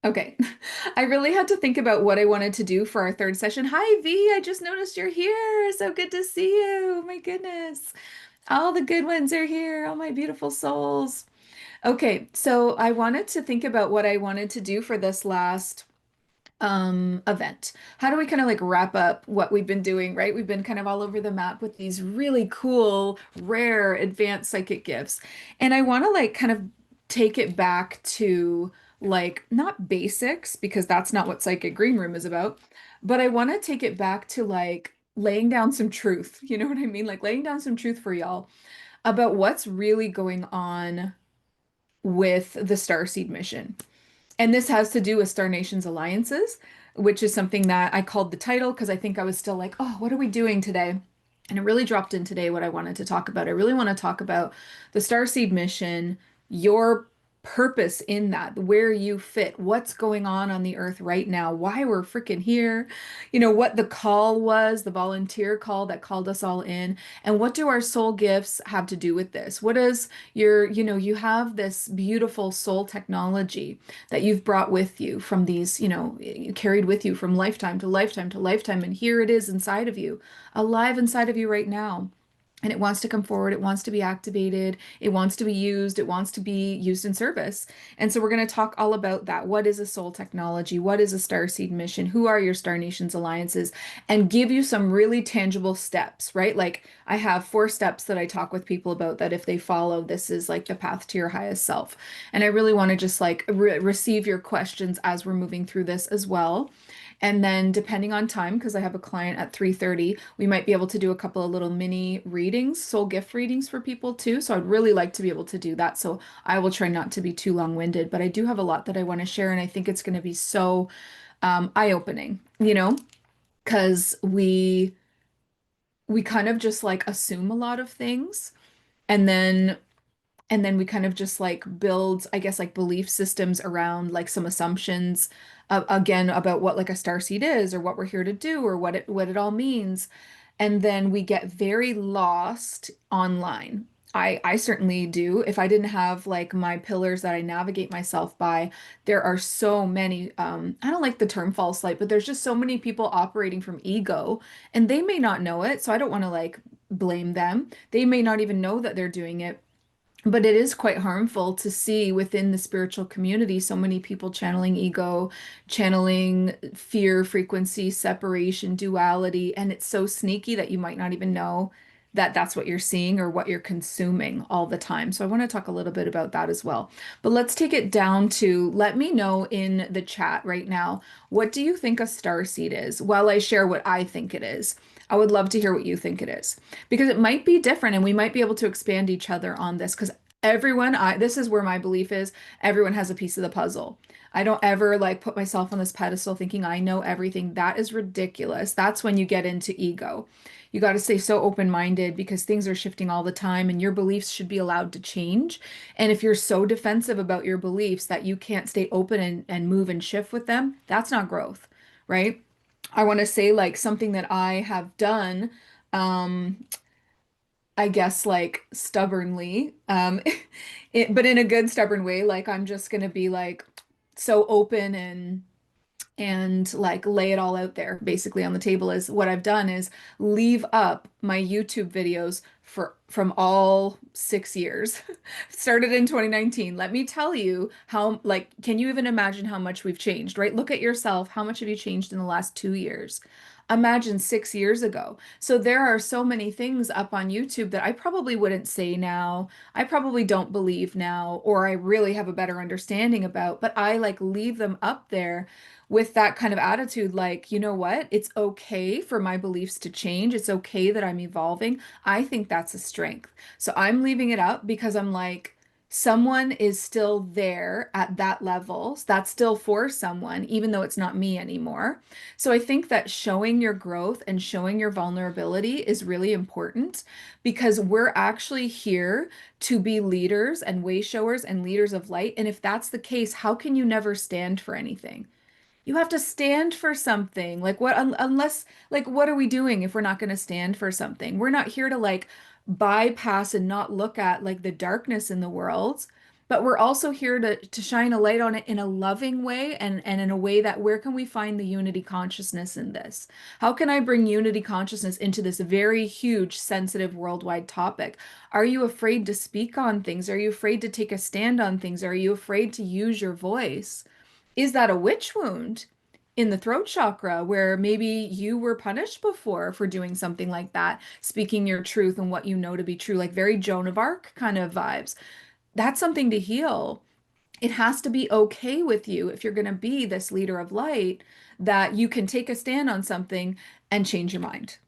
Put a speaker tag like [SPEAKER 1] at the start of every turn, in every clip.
[SPEAKER 1] Okay. I really had to think about what I wanted to do for our third session. Hi, V. I just noticed you're here. So good to see you. Oh my goodness. All the good ones are here. All my beautiful souls. Okay. So I wanted to think about what I wanted to do for this last event. How do we kind of like wrap up what we've been doing, right? We've been kind of all over the map with these really cool, rare, advanced psychic gifts. And I want to like kind of take it back to like not basics because that's not what Psychic Green Room is about, but I want to take it back to like laying down some truth. You know what I mean? Like laying down some truth for y'all about what's really going on with the Starseed mission. And this has to do with Star Nations alliances, which is something that I called the title because I think I was still like, oh, what are we doing today? And it really dropped in today what I wanted to talk about. I really want to talk about the Starseed mission, your purpose in that, where you fit, what's going on the earth right now, why we're freaking here, what the call was, the volunteer call that called us all in, and what do our soul gifts have to do with this? What is you have this beautiful soul technology that you've brought with you from these, you carried with you from lifetime to lifetime to lifetime. And here it is inside of you, alive inside of you right now. And it wants to come forward. It wants to be activated. It wants to be used. It wants to be used in service. And so we're going to talk all about that. What is a soul technology? What is a starseed mission? Who are your Star Nations alliances? And give you some really tangible steps, right? Like I have 4 steps that I talk with people about that if they follow, this is like the path to your highest self. And I really want to just like receive your questions as we're moving through this as well. And then depending on time, because I have a client at 3:30, we might be able to do a couple of little mini readings, soul gift readings for people too. So I'd really like to be able to do that. So I will try not to be too long-winded, but I do have a lot that I want to share, and I think it's going to be so eye-opening, because we kind of just like assume a lot of things, and then we kind of just like build, I guess, like belief systems around like some assumptions, again, about what like a star seed is or what we're here to do or what it all means. And then we get very lost online. I certainly do. If I didn't have like my pillars that I navigate myself by, there are so many, I don't like the term false light, but there's just so many people operating from ego, and they may not know it. So I don't want to like blame them. They may not even know that they're doing it, but it is quite harmful to see within the spiritual community so many people channeling ego, channeling fear, frequency, separation, duality, and it's so sneaky that you might not even know that that's what you're seeing or what you're consuming all the time. So I want to talk a little bit about that as well. But let's take it down to let me know in the chat right now, what do you think a star seed is? While I share what I think it is, I would love to hear what you think it is because it might be different and we might be able to expand each other on this because this is where my belief is, everyone has a piece of the puzzle. I don't ever like put myself on this pedestal thinking I know everything. That is ridiculous. That's when you get into ego. You got to stay so open-minded because things are shifting all the time and your beliefs should be allowed to change. And if you're so defensive about your beliefs that you can't stay open and move and shift with them, that's not growth, right? I want to say like something that I have done, um, I guess like stubbornly, but in a good stubborn way. Like I'm just gonna be like so open and like lay it all out there basically on the table. Is what I've done is leave up my YouTube videos for from all 6 years. Started in 2019. Let me tell you how, like, can you even imagine how much we've changed, right? Look at yourself. How much have you changed in the last 2 years? Imagine 6 years ago. So there are so many things up on YouTube that I probably wouldn't say now. I probably don't believe now, or I really have a better understanding about, but I like leave them up there with that kind of attitude, like, you know what? It's okay for my beliefs to change. It's okay that I'm evolving. I think that's a strength. So I'm leaving it up because I'm like, someone is still there at that level. So that's still for someone, even though it's not me anymore. So I think that showing your growth and showing your vulnerability is really important because we're actually here to be leaders and way showers and leaders of light. And if that's the case, how can you never stand for anything? You have to stand for something. Like what unless like what are we doing if we're not going to stand for something? We're not here to like bypass and not look at like the darkness in the world. but we're also here to shine a light on it in a loving way and in a way that where can we find the unity consciousness in this? How can I bring unity consciousness into this very huge, sensitive worldwide topic? Are you afraid to speak on things? Are you afraid to take a stand on things? Are you afraid to use your voice? Is that a witch wound in the throat chakra where maybe you were punished before for doing something like that, speaking your truth and what you know to be true, like very Joan of Arc kind of vibes? That's something to heal. It has to be okay with you if you're going to be this leader of light that you can take a stand on something and change your mind.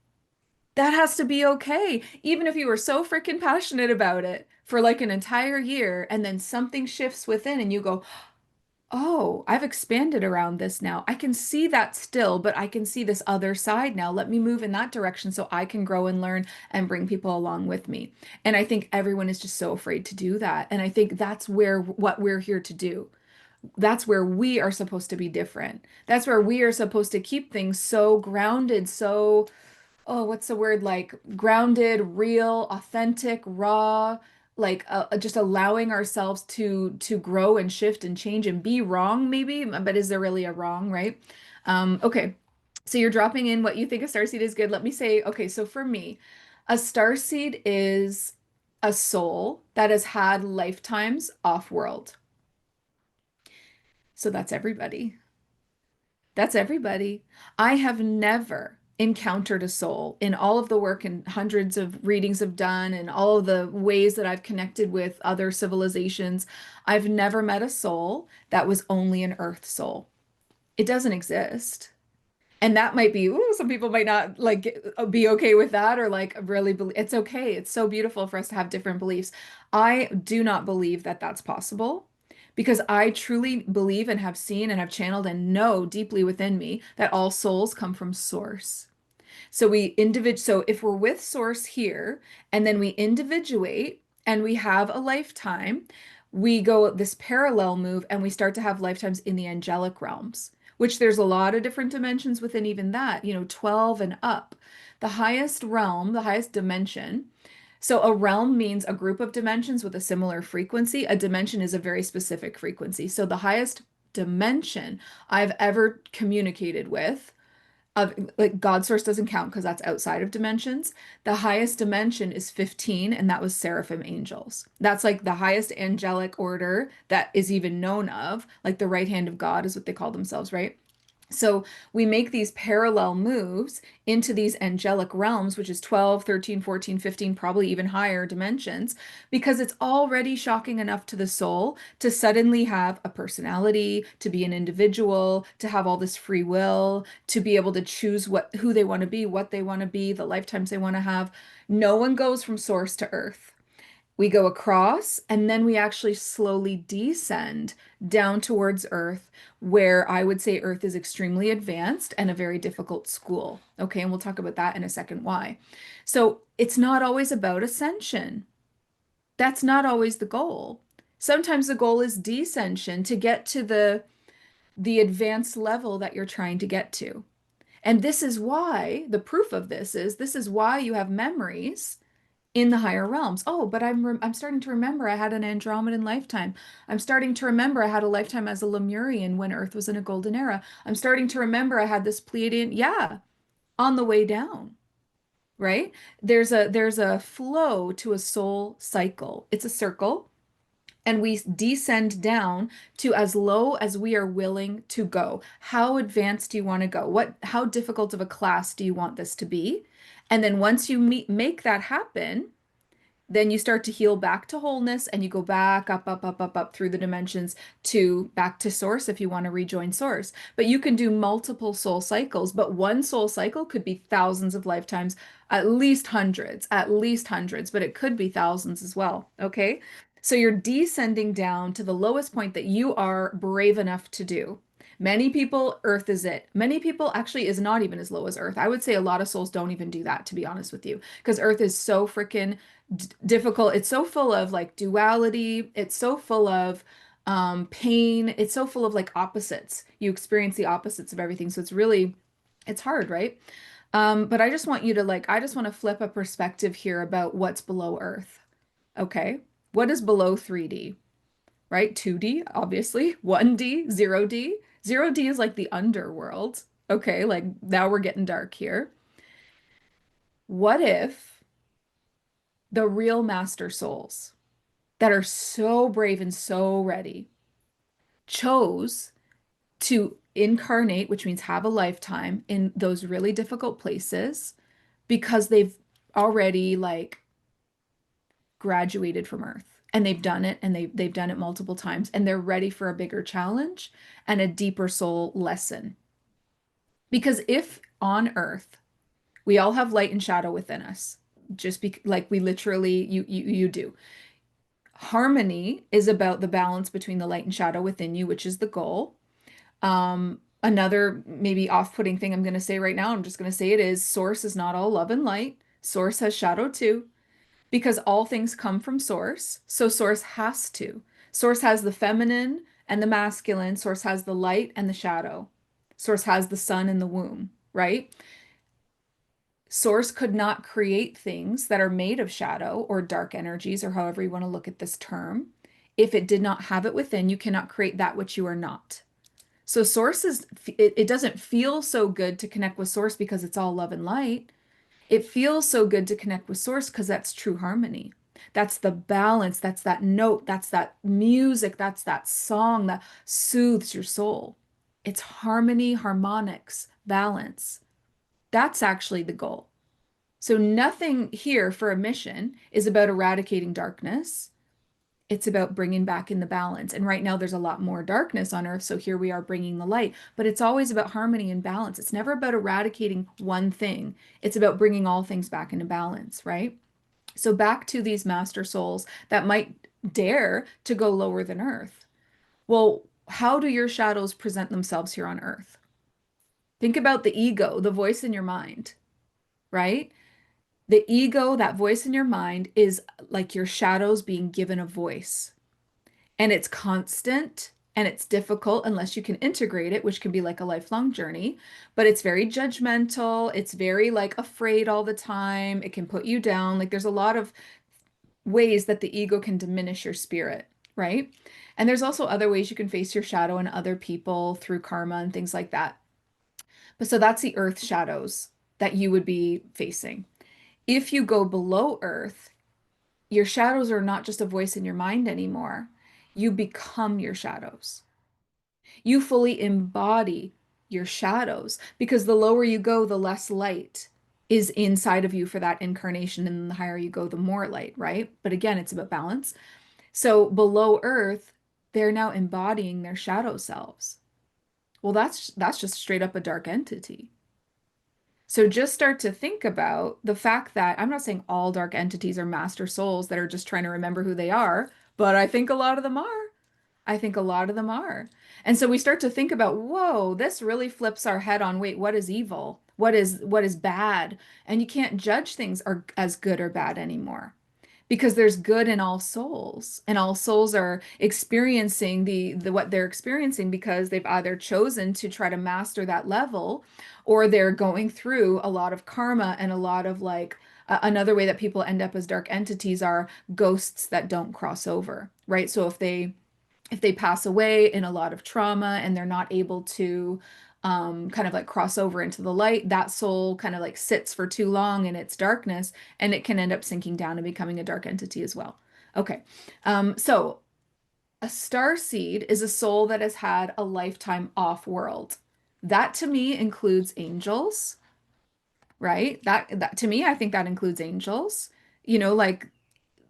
[SPEAKER 1] That has to be okay. Even if you were so freaking passionate about it for like an entire year and then something shifts within and you go, oh, I've expanded around this now. I can see that still, but I can see this other side now. Let me move in that direction so I can grow and learn and bring people along with me. And I think everyone is just so afraid to do that. And I think that's where what we're here to do. That's where we are supposed to be different. That's where we are supposed to keep things so grounded, so oh, what's the word, like grounded, real, authentic, raw, like just allowing ourselves to grow and shift and change and be wrong, maybe, but is there really a wrong, right? Okay. So you're dropping in what you think a starseed is good. Let me say, okay, so for me, a starseed is a soul that has had lifetimes off-world. So that's everybody. That's everybody. I have never encountered a soul in all of the work and hundreds of readings I've done and all of the ways that I've connected with other civilizations. I've never met a soul that was only an earth soul. It doesn't exist. And that might be, ooh, some people might not like be okay with that or like really believe it's okay. It's so beautiful for us to have different beliefs. I do not believe that that's possible because I truly believe and have seen and have channeled and know deeply within me that all souls come from source. So if we're with source here and then we individuate and we have a lifetime, we go this parallel move and we start to have lifetimes in the angelic realms, which there's a lot of different dimensions within even that, 12 and up. The highest realm, the highest dimension. So a realm means a group of dimensions with a similar frequency. A dimension is a very specific frequency. So the highest dimension I've ever communicated with of like God source doesn't count because that's outside of dimensions. The highest dimension is 15, and that was seraphim angels. That's like the highest angelic order that is even known of. Like the right hand of God is what they call themselves, right? So we make these parallel moves into these angelic realms, which is 12, 13, 14, 15, probably even higher dimensions, because it's already shocking enough to the soul to suddenly have a personality, to be an individual, to have all this free will, to be able to choose who they want to be, what they want to be, the lifetimes they want to have. No one goes from source to earth. We go across and then we actually slowly descend down towards Earth, where I would say Earth is extremely advanced and a very difficult school. Okay, and we'll talk about that in a second why. So it's not always about ascension. That's not always the goal. Sometimes the goal is descension to get to the advanced level that you're trying to get to. And this is why the proof of this is why you have memories in the higher realms. Oh, but I'm starting to remember I had an Andromedan lifetime. I'm starting to remember I had a lifetime as a Lemurian when Earth was in a golden era. I'm starting to remember I had this Pleiadian, yeah, on the way down, right? There's a flow to a soul cycle. It's a circle. And we descend down to as low as we are willing to go. How advanced do you want to go? How difficult of a class do you want this to be? And then once you make that happen, then you start to heal back to wholeness and you go back up, up, up, up, up through the dimensions to back to source if you want to rejoin source. But you can do multiple soul cycles, but one soul cycle could be thousands of lifetimes, at least hundreds, but it could be thousands as well. Okay. So you're descending down to the lowest point that you are brave enough to do. Many people, Earth is it. Many people actually is not even as low as Earth. I would say a lot of souls don't even do that, to be honest with you, because Earth is so freaking difficult. It's so full of like duality. It's so full of pain. It's so full of like opposites. You experience the opposites of everything. So it's hard, right? But I just want to flip a perspective here about what's below Earth. Okay. What is below 3D? right? 2D, obviously, 1D, 0D. 0D is like the underworld. Okay, like now we're getting dark here. What if the real master souls that are so brave and so ready chose to incarnate, which means have a lifetime in those really difficult places because they've already like graduated from Earth and they've done it and they've done it multiple times and they're ready for a bigger challenge and a deeper soul lesson. Because if on Earth we all have light and shadow within us, just like we literally you do. Harmony is about the balance between the light and shadow within you, which is the goal. Another maybe off-putting thing I'm going to say right now, I'm just going to say it is source is not all love and light. Source has shadow too, because all things come from source. So source has to. Source has the feminine and the masculine. Source has the light and the shadow. Source has the sun and the womb, right? Source could not create things that are made of shadow or dark energies, or however you want to look at this term. If it did not have it within, you cannot create that which you are not. So source is, it doesn't feel so good to connect with source because it's all love and light. It feels so good to connect with source because that's true harmony. That's the balance. That's that note. That's that music. That's that song that soothes your soul. It's harmony, harmonics, balance. That's actually the goal. So nothing here for a mission is about eradicating darkness. It's about bringing back in the balance. And right now there's a lot more darkness on earth. So here we are bringing the light, but it's always about harmony and balance. It's never about eradicating one thing. It's about bringing all things back into balance, right? So back to these master souls that might dare to go lower than earth. Well, how do your shadows present themselves here on earth? Think about the ego, the voice in your mind, right? The ego, that voice in your mind, is like your shadows being given a voice. And it's constant and it's difficult unless you can integrate it, which can be like a lifelong journey. But it's very judgmental. It's very like afraid all the time. It can put you down. Like there's a lot of ways that the ego can diminish your spirit, right? And there's also other ways you can face your shadow and other people through karma and things like that. But so that's the earth shadows that you would be facing. If you go below earth, your shadows are not just a voice in your mind anymore. You become your shadows. You fully embody your shadows because the lower you go, the less light is inside of you for that incarnation. And the higher you go, the more light, right? But again, it's about balance. So below earth, they're now embodying their shadow selves. Well, that's just straight up a dark entity. So just start to think about the fact that I'm not saying all dark entities are master souls that are just trying to remember who they are, but I think a lot of them are. I think a lot of them are. And so we start to think about, whoa, this really flips our head on, wait, what is evil? What is bad? And you can't judge things are as good or bad anymore because there's good in all souls and all souls are experiencing the what they're experiencing because they've either chosen to try to master that level or they're going through a lot of karma and a lot of like another way that people end up as dark entities are ghosts that don't cross over, right? So if they pass away in a lot of trauma and they're not able to kind of like cross over into the light, that soul kind of like sits for too long in its darkness and it can end up sinking down and becoming a dark entity as well. Okay, so a star seed is a soul that has had a lifetime off world. That to me includes angels, right? That to me, I think that includes angels. Like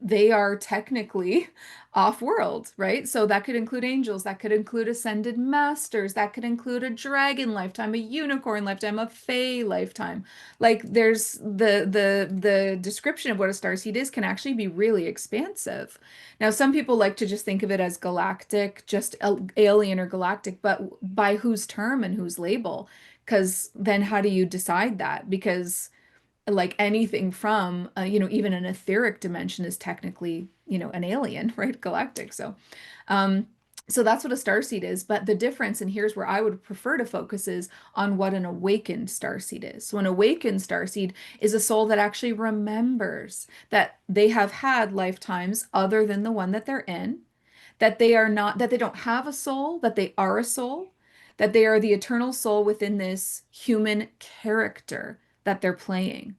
[SPEAKER 1] they are technically off world, right? So that could include angels, that could include ascended masters, that could include a dragon lifetime, a unicorn lifetime, a fae lifetime. Like there's the description of what a starseed is can actually be really expansive. Now, some people like to just think of it as galactic, just alien or galactic, but by whose term and whose label? Because then how do you decide that? Because like anything from even an etheric dimension is technically an alien, right? Galactic. Um so that's what a starseed is, but the difference, and here's where I would prefer to focus, is on what an awakened starseed is. So an awakened starseed is a soul that actually remembers that they have had lifetimes other than the one that they're in. that they are not, that they don't have a soul, that they are a soul, that they are the eternal soul within this human character that they're playing.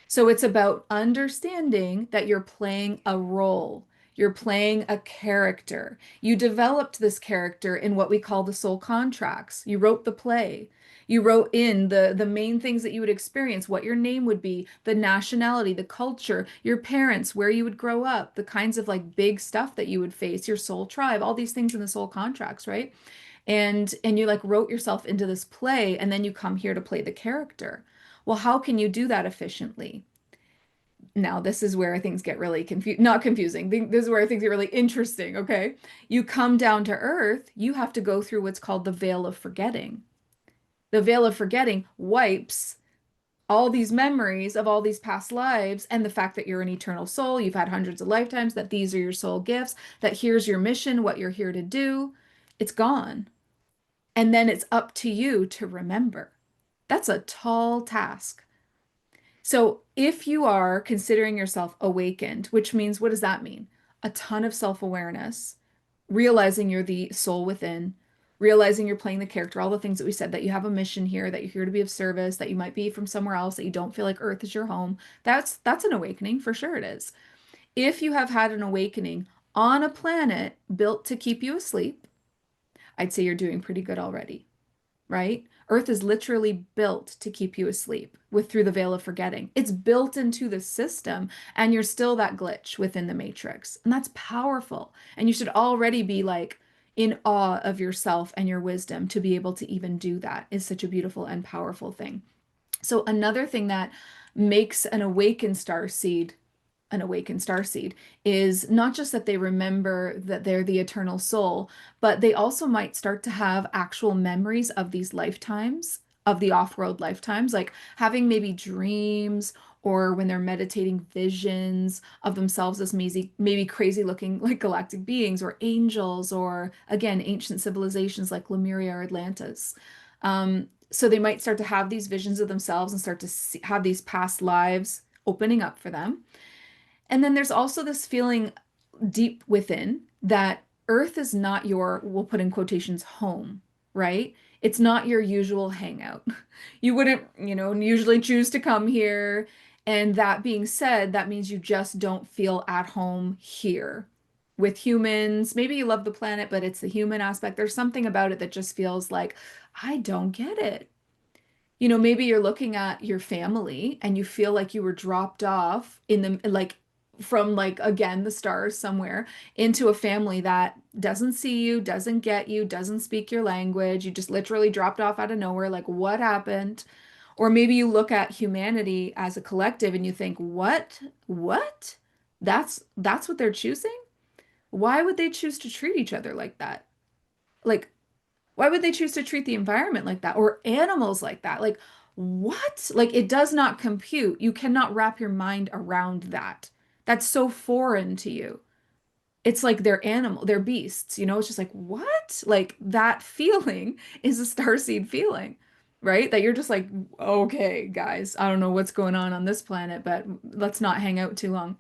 [SPEAKER 1] So it's about understanding that you're playing a role. You're playing a character. You developed this character in what we call the soul contracts. You wrote the play. You wrote in the main things that you would experience, what your name would be, the nationality, the culture, your parents, where you would grow up, the kinds of like big stuff that you would face, your soul tribe, all these things in the soul contracts, right? And you like wrote yourself into this play and then you come here to play the character. Well, how can you do that efficiently? Now, this is where things get really not confusing. This is where things get really interesting, okay? You come down to earth, you have to go through what's called the veil of forgetting. The veil of forgetting wipes all these memories of all these past lives and the fact that you're an eternal soul, you've had hundreds of lifetimes, that these are your soul gifts, that here's your mission, what you're here to do. It's gone. And then it's up to you to remember. That's a tall task. So, if you are considering yourself awakened, which means, what does that mean? A ton of self-awareness, realizing you're the soul within, realizing you're playing the character, all the things that we said, that you have a mission here, that you're here to be of service, that you might be from somewhere else, that you don't feel like Earth is your home. That's an awakening, for sure it is. If you have had an awakening on a planet built to keep you asleep, I'd say you're doing pretty good already, right? Earth is literally built to keep you asleep with through the veil of forgetting. It's built into the system, and you're still that glitch within the matrix. And that's powerful. And you should already be like in awe of yourself and your wisdom to be able to even do that is such a beautiful and powerful thing. So another thing that makes an awakened starseed is not just that they remember that they're the eternal soul, but they also might start to have actual memories of these lifetimes, of the off-world lifetimes, like having maybe dreams or when they're meditating visions of themselves as maybe crazy looking like galactic beings or angels or again ancient civilizations like Lemuria or Atlantis. So they might start to have these visions of themselves and start to have these past lives opening up for them. And then there's also this feeling deep within that Earth is not your, we'll put in quotations, home, right? It's not your usual hangout. You wouldn't, usually choose to come here. And that being said, that means you just don't feel at home here with humans. Maybe you love the planet, but it's the human aspect. There's something about it that just feels like, I don't get it. Maybe you're looking at your family and you feel like you were dropped off in the like from like again the stars somewhere into a family that doesn't see you, doesn't get you, doesn't speak your language. You just literally dropped off out of nowhere. Like what happened? Or maybe you look at humanity as a collective and you think, what? What? That's what they're choosing? Why would they choose to treat each other like that? Like why would they choose to treat the environment like that or animals like that? Like, what? Like, it does not compute. You cannot wrap your mind around that. That's so foreign to you. It's like they're beasts, It's just like, what? Like, that feeling is a starseed feeling, right? That you're just like, okay, guys, I don't know what's going on this planet, but let's not hang out too long.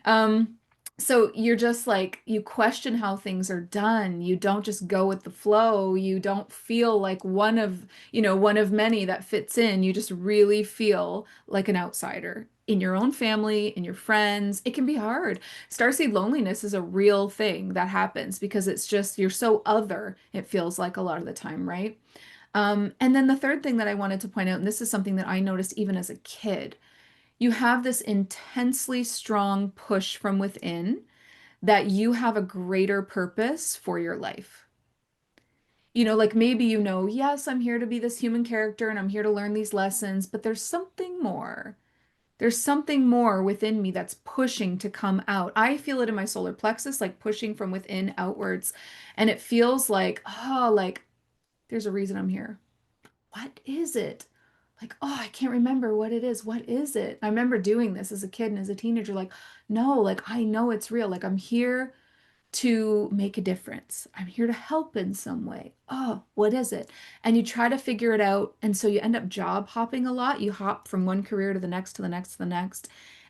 [SPEAKER 1] Um, so you're just like, you question how things are done. You don't just go with the flow. You don't feel like one of many that fits in. You just really feel like an outsider in your own family, in your friends. It can be hard. Starseed loneliness is a real thing that happens because it's just, you're so other, it feels like a lot of the time, right? And then the third thing that I wanted to point out, and this is something that I noticed even as a kid, you have this intensely strong push from within that you have a greater purpose for your life. Like maybe yes, I'm here to be this human character and I'm here to learn these lessons, but there's something more. There's something more within me that's pushing to come out. I feel it in my solar plexus, like pushing from within outwards. And it feels like, oh, like there's a reason I'm here. What is it? Like, oh, I can't remember what it is. What is it? I remember doing this as a kid and as a teenager, like, no, like I know it's real. Like I'm here to make a difference. I'm here to help in some way. Oh, what is it? And you try to figure it out. And so you end up job hopping a lot. You hop from one career to the next, to the next, to the next.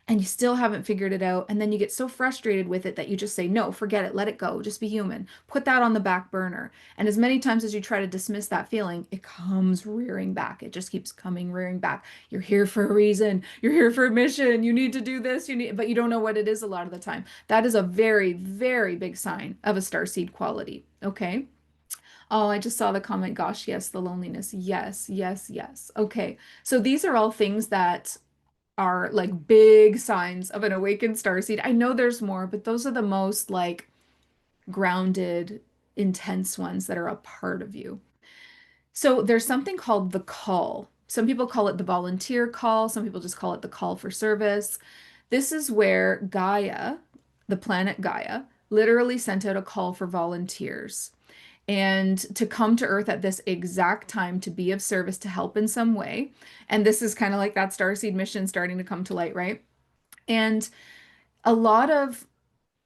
[SPEAKER 1] and you still haven't figured it out. And then you get so frustrated with it that you just say, no, forget it, let it go, just be human. Put that on the back burner. And as many times as you try to dismiss that feeling, it comes rearing back. It just keeps coming rearing back. You're here for a reason. You're here for a mission. You need to do this. But you don't know what it is a lot of the time. That is a very, very big sign of a starseed quality. Okay. Oh, I just saw the comment. Gosh, yes, the loneliness. Yes, yes, yes. Okay. So these are all things that are like big signs of an awakened starseed. I know there's more, but those are the most like grounded, intense ones that are a part of you. So there's something called the call. Some people call it the volunteer call, some people just call it the call for service. This is where Gaia, the planet Gaia, literally sent out a call for volunteers and to come to Earth at this exact time to be of service, to help in some way. And this is kind of like that starseed mission starting to come to light, right? And a lot of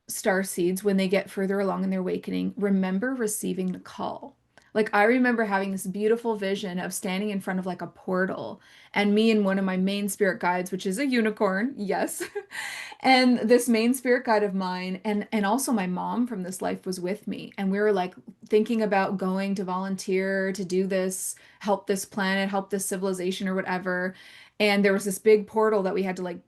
[SPEAKER 1] star seeds, when they get further along in their awakening, remember receiving the call. Like I remember having this beautiful vision of standing in front of like a portal and me and one of my main spirit guides, which is a unicorn, yes. And this main spirit guide of mine and also my mom from this life was with me. And we were like thinking about going to volunteer to do this, help this planet, help this civilization or whatever. And there was this big portal that we had to like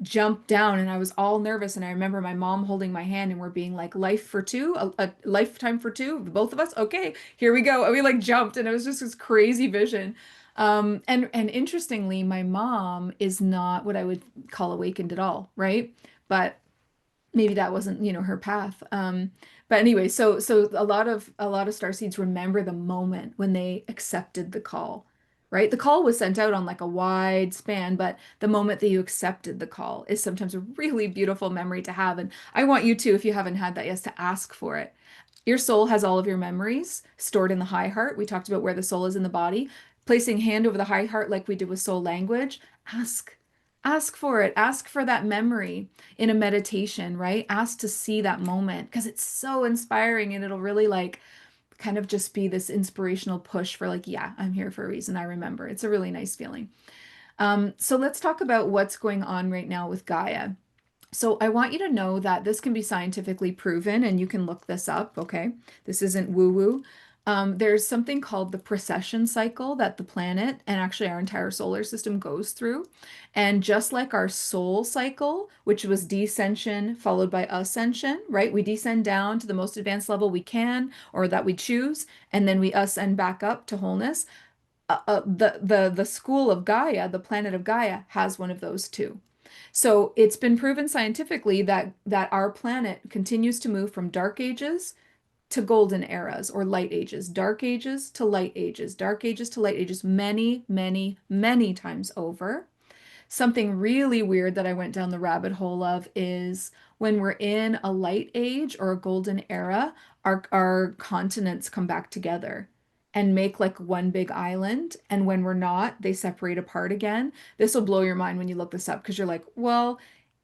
[SPEAKER 1] jumped down and I was all nervous. And I remember my mom holding my hand and we're being like, life for two, a lifetime for two, both of us. Okay, here we go. And we like jumped and it was just this crazy vision. And interestingly, my mom is not what I would call awakened at all, right? But maybe that wasn't, her path. But anyway, so a lot of star seeds remember the moment when they accepted the call, right? The call was sent out on like a wide span, but the moment that you accepted the call is sometimes a really beautiful memory to have. And I want you to, if you haven't had that yet, to ask for it. Your soul has all of your memories stored in the high heart. We talked about where the soul is in the body. Placing hand over the high heart like we did with soul language. Ask. Ask for it. Ask for that memory in a meditation, right? Ask to see that moment because it's so inspiring and it'll really like kind of just be this inspirational push for like, yeah, I'm here for a reason. I remember. It's a really nice feeling. So let's talk about what's going on right now with Gaia. So I want you to know that this can be scientifically proven, and you can look this up, okay? This isn't woo-woo. There's something called the precession cycle that the planet and actually our entire solar system goes through. And just like our soul cycle, which was descension followed by ascension, right? We descend down to the most advanced level we can or that we choose, and then we ascend back up to wholeness. The school of Gaia, the planet of Gaia, has one of those too. So it's been proven scientifically that our planet continues to move from dark ages to golden eras or light ages, dark ages to light ages, dark ages to light ages, many, many, many times over. Something really weird that I went down the rabbit hole of is when we're in a light age or a golden era, our continents come back together and make like one big island. And when we're not, they separate apart again. This will blow your mind when you look this up because you're like, well,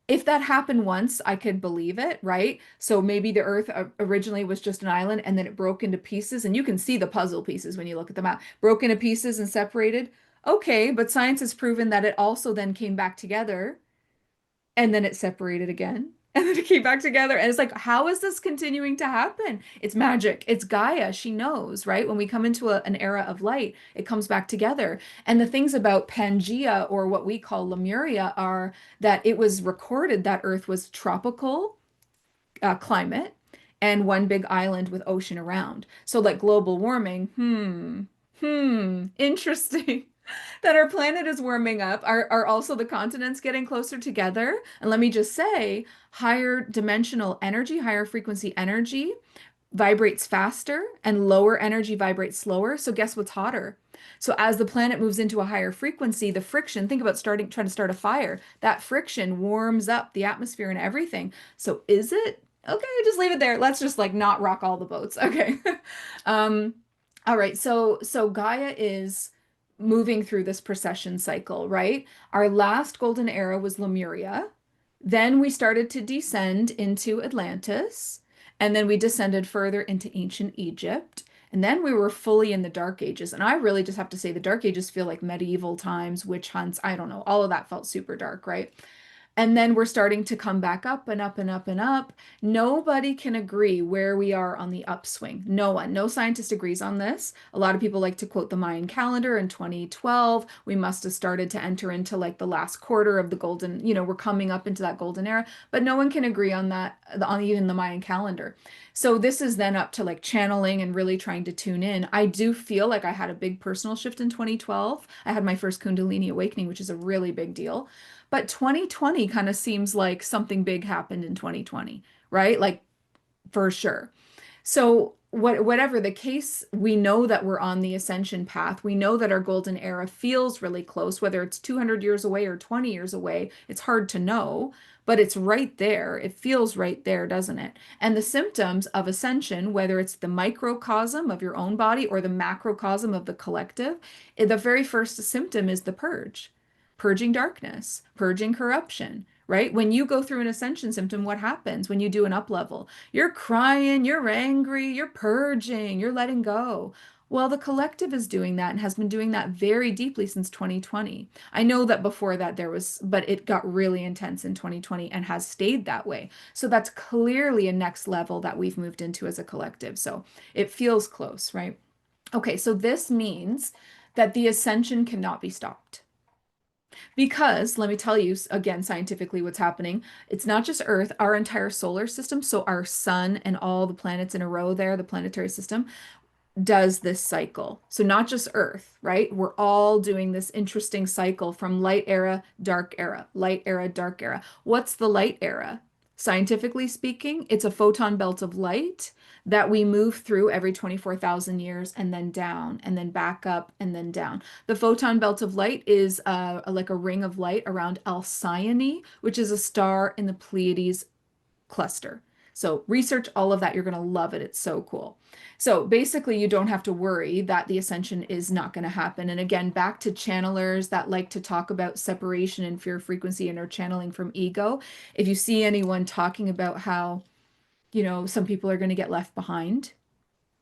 [SPEAKER 1] if that happened once, I could believe it, right? So maybe the Earth originally was just an island and then it broke into pieces, and you can see the puzzle pieces when you look at the map, broke into pieces and separated. Okay, but science has proven that it also then came back together and then it separated again. And then it came back together. And it's like, how is this continuing to happen? It's magic. It's Gaia. She knows, right? When we come into an era of light, it comes back together. And the things about Pangea, or what we call Lemuria, are that it was recorded that Earth was tropical climate and one big island with ocean around. So, like global warming, interesting. That our planet is warming up. Are also the continents getting closer together? And let me just say, higher dimensional energy, higher frequency energy vibrates faster and lower energy vibrates slower. So guess what's hotter? So as the planet moves into a higher frequency, the friction, think about trying to start a fire. That friction warms up the atmosphere and everything. So is it? Okay, just leave it there. Let's just like not rock all the boats. Okay. Um, all right. So Gaia is moving through this precession cycle, right? Our last golden era was Lemuria. Then we started to descend into Atlantis. And then we descended further into ancient Egypt. And then we were fully in the Dark Ages. And I really just have to say the Dark Ages feel like medieval times, witch hunts, I don't know, all of that felt super dark, right? And then we're starting to come back up and up and up and up. Nobody can agree where we are on the upswing. No one, no scientist agrees on this. A lot of people like to quote the Mayan calendar in 2012. We must have started to enter into like the last quarter of the golden, we're coming up into that golden era, but no one can agree on that, on even the Mayan calendar. So this is then up to like channeling and really trying to tune in. I do feel like I had a big personal shift in 2012. I had my first Kundalini awakening, which is a really big deal. But 2020 kind of seems like something big happened in 2020, right? Like for sure. So whatever the case, we know that we're on the ascension path. We know that our golden era feels really close, whether it's 200 years away or 20 years away. It's hard to know, but it's right there. It feels right there, doesn't it? And the symptoms of ascension, whether it's the microcosm of your own body or the macrocosm of the collective, the very first symptom is the purge. Purging darkness, purging corruption, right? When you go through an ascension symptom, what happens when you do an up level? You're crying, you're angry, you're purging, you're letting go. Well, the collective is doing that and has been doing that very deeply since 2020. I know that before that there was, but it got really intense in 2020 and has stayed that way. So that's clearly a next level that we've moved into as a collective. So it feels close, right? Okay, so this means that the ascension cannot be stopped. Because let me tell you again, scientifically, what's happening. It's not just Earth, our entire solar system, so our sun and all the planets in a row there, the planetary system, does this cycle. So not just Earth, right? We're all doing this interesting cycle from light era, dark era, light era, dark era. What's the light era? Scientifically speaking, it's a photon belt of light that we move through every 24,000 years and then down and then back up and then down. The photon belt of light is like a ring of light around Alcyone, which is a star in the Pleiades cluster. So research all of that. You're going to love it. It's so cool. So basically, you don't have to worry that the ascension is not going to happen. And again, back to channelers that like to talk about separation and fear frequency and are channeling from ego. If you see anyone talking about how, some people are going to get left behind,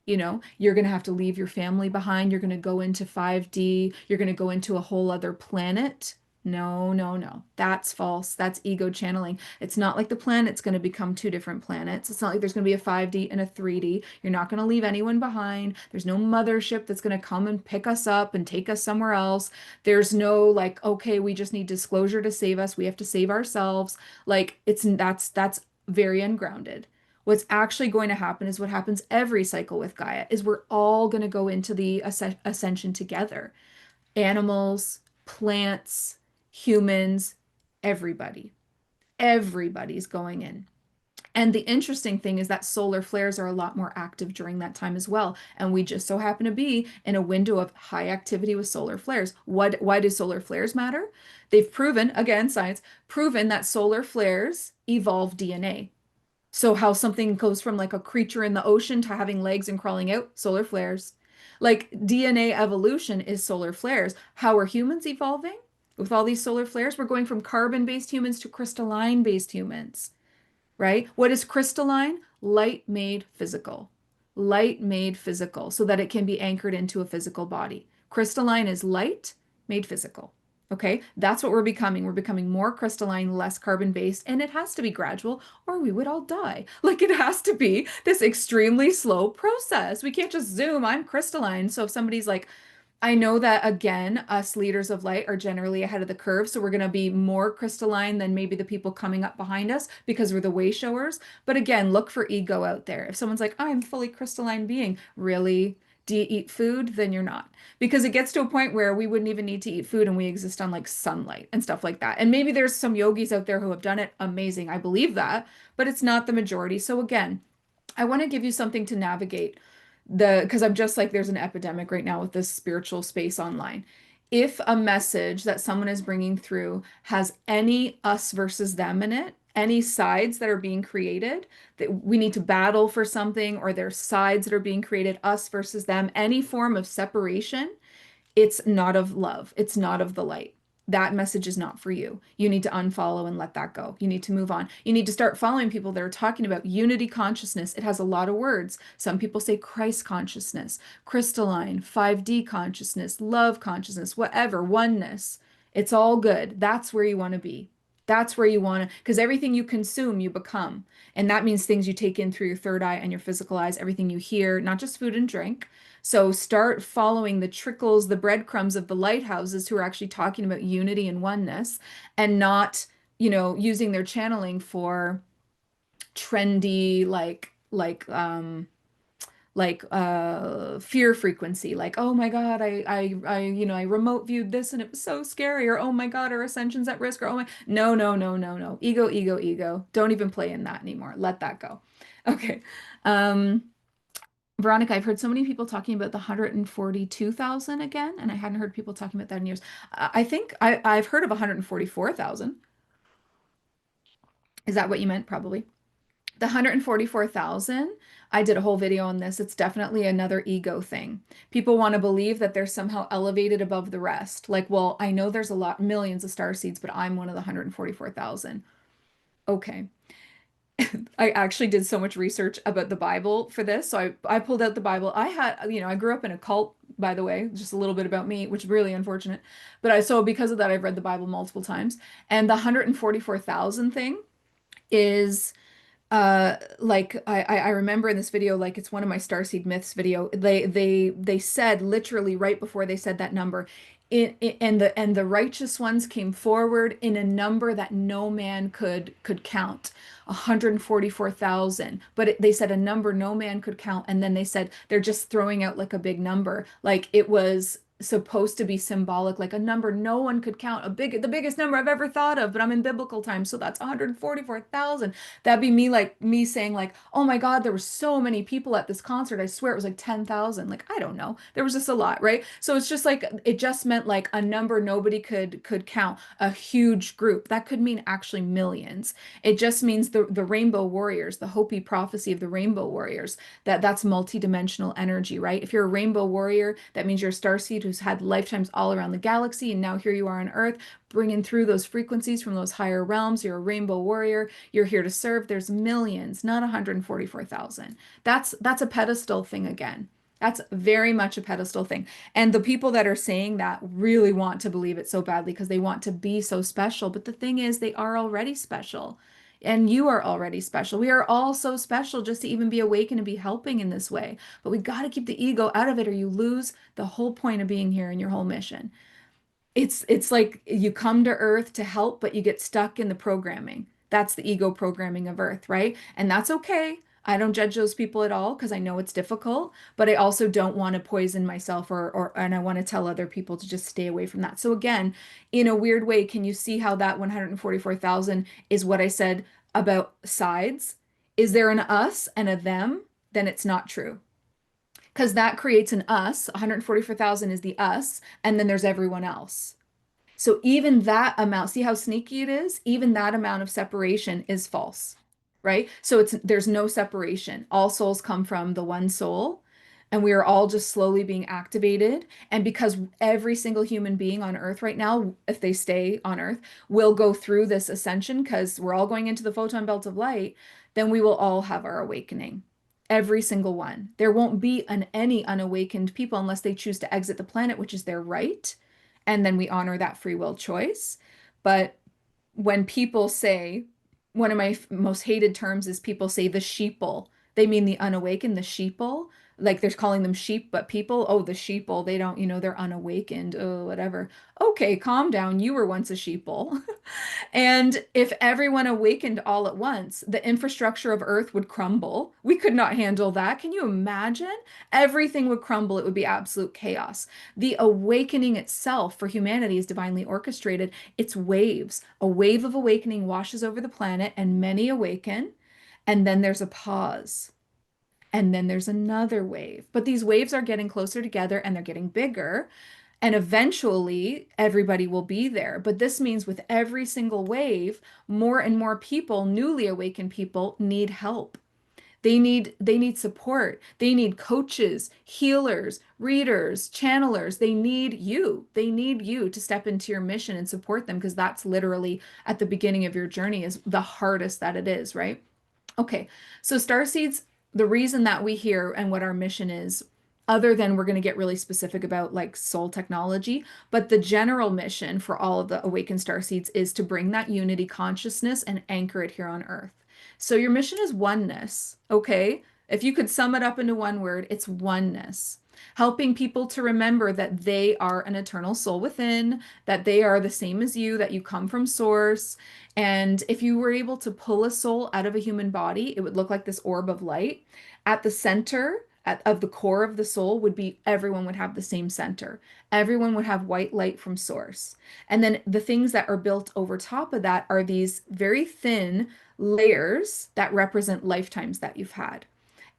[SPEAKER 1] you're going to have to leave your family behind. You're going to go into 5D. You're going to go into a whole other planet. No, no, no. That's false. That's ego channeling. It's not like the planet's going to become two different planets. It's not like there's going to be a 5D and a 3D. You're not going to leave anyone behind. There's no mothership that's going to come and pick us up and take us somewhere else. There's no like, okay, we just need disclosure to save us. We have to save ourselves. Like that's very ungrounded. What's actually going to happen is what happens every cycle with Gaia is we're all going to go into the ascension together. Animals, plants, humans, everybody. Everybody's going in. And the interesting thing is that solar flares are a lot more active during that time as well. And we just so happen to be in a window of high activity with solar flares. Why do solar flares matter? They've proven, again, science, proven that solar flares evolve DNA. So how something goes from like a creature in the ocean to having legs and crawling out, solar flares. Like DNA evolution is solar flares. How are humans evolving? With all these solar flares, we're going from carbon-based humans to crystalline-based humans, right? What is crystalline? Light made physical. Light made physical so that it can be anchored into a physical body. Crystalline is light made physical. Okay, that's what we're becoming. We're becoming more crystalline, less carbon-based, and it has to be gradual or we would all die. Like it has to be this extremely slow process. We can't just zoom, I'm crystalline. So if somebody's like, I know that again, us leaders of light are generally ahead of the curve, so we're going to be more crystalline than maybe the people coming up behind us because we're the way showers. But again, look for ego out there. If someone's like, I'm fully crystalline being, really? Do you eat food? Then you're not. Because it gets to a point where we wouldn't even need to eat food and we exist on like sunlight and stuff like that. And maybe there's some yogis out there who have done it. Amazing. I believe that, but it's not the majority. So again, I want to give you something to navigate because I'm just like there's an epidemic right now with this spiritual space online. If a message that someone is bringing through has any us versus them in it, any sides that are being created, that we need to battle for something, or there's sides that are being created, us versus them, any form of separation, it's not of love. It's not of the light. That message is not for you. You need to unfollow and let that go. You need to move on. You need to start following people that are talking about unity consciousness. It has a lot of words. Some people say Christ consciousness, crystalline, 5D consciousness, love consciousness, whatever, oneness. It's all good. That's where you want to be. That's where you want to, because everything you consume, you become. And that means things you take in through your third eye and your physical eyes, everything you hear, not just food and drink. So start following the trickles, the breadcrumbs of the lighthouses who are actually talking about unity and oneness and not, using their channeling for trendy, fear frequency, like, oh my God, I remote viewed this and it was so scary, or oh my God, our ascension's at risk, or oh my, no, no, no, no, no, ego, ego, ego. Don't even play in that anymore. Let that go. Okay. um Veronica, I've heard so many people talking about the 142,000 again, and I hadn't heard people talking about that in years. I think I've heard of 144,000. Is that what you meant? Probably. The 144,000, I did a whole video on this. It's definitely another ego thing. People want to believe that they're somehow elevated above the rest. Like, well, I know there's a lot, millions of star seeds, but I'm one of the 144,000. Okay. I actually did so much research about the Bible for this. So I pulled out the Bible. I grew up in a cult, by the way, just a little bit about me, which is really unfortunate. So because of that, I've read the Bible multiple times. And the 144,000 thing is like I remember in this video, like it's one of my Starseed myths video, they said literally right before they said that number, and the righteous ones came forward in a number that no man could count, 144,000. But they said a number no man could count, and then they said they're just throwing out like a big number, like it was supposed to be symbolic, like a number no one could count, the biggest number I've ever thought of, but I'm in biblical times, so that's 144,000. That'd be me saying like, oh my God, there were so many people at this concert. I swear it was like 10,000. Like, I don't know. There was just a lot, right? So it's just like it just meant like a number nobody could count, a huge group. That could mean actually millions. It just means the rainbow warriors, the Hopi prophecy of the rainbow warriors, that's multidimensional energy, right? If you're a rainbow warrior, that means you're a starseed who's had lifetimes all around the galaxy, and now here you are on Earth, bringing through those frequencies from those higher realms. You're a rainbow warrior. You're here to serve. There's millions, not 144,000. That's a pedestal thing again. That's very much a pedestal thing. And the people that are saying that really want to believe it so badly because they want to be so special. But the thing is, they are already special. And you are already special. We are all so special just to even be awake and to be helping in this way. But we got to keep the ego out of it, or you lose the whole point of being here and your whole mission. It's like you come to Earth to help, but you get stuck in the programming. That's the ego programming of Earth, right? And that's okay. I don't judge those people at all because I know it's difficult, but I also don't want to poison myself, or and I want to tell other people to just stay away from that. So again, in a weird way, can you see how that 144,000 is what I said about sides? Is there an us and a them? Then it's not true. Because that creates an us. 144,000 is the us, and then there's everyone else. So even that amount, see how sneaky it is? Even that amount of separation is false, right? So there's no separation. All souls come from the one soul, and we are all just slowly being activated. And because every single human being on Earth right now, if they stay on Earth, will go through this ascension because we're all going into the photon belt of light, then we will all have our awakening. Every single one. There won't be any unawakened people unless they choose to exit the planet, which is their right. And then we honor that free will choice. But when people say, one of my most hated terms is people say the sheeple. They mean the unawakened, the sheeple. Like they're calling them sheep, but people, oh, the sheeple, they don't, they're unawakened, oh, whatever. Okay, calm down. You were once a sheeple. And if everyone awakened all at once, the infrastructure of Earth would crumble. We could not handle that. Can you imagine? Everything would crumble. It would be absolute chaos. The awakening itself for humanity is divinely orchestrated. It's waves. A wave of awakening washes over the planet, and many awaken. And then there's a pause. And then there's another wave. But these waves are getting closer together and they're getting bigger. And eventually everybody will be there. But this means with every single wave, more and more people, newly awakened people, need help. They need support. They need coaches, healers, readers, channelers. They need you. They need you to step into your mission and support them, because that's literally at the beginning of your journey is the hardest that it is, right? Okay. So star seeds, the reason that we here and what our mission is, other than we're going to get really specific about like soul technology. But the general mission for all of the awakened star seeds is to bring that unity consciousness and anchor it here on Earth. So your mission is oneness, okay? If you could sum it up into one word, it's oneness. Helping people to remember that they are an eternal soul within, that they are the same as you, that you come from source. And if you were able to pull a soul out of a human body, it would look like this orb of light. At the center, of the core of the soul would be everyone would have the same center. Everyone would have white light from source. And then the things that are built over top of that are these very thin layers that represent lifetimes that you've had.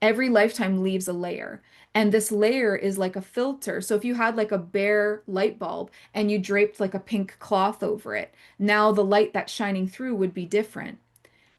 [SPEAKER 1] Every lifetime leaves a layer. And this layer is like a filter. So if you had like a bare light bulb and you draped like a pink cloth over it, now the light that's shining through would be different,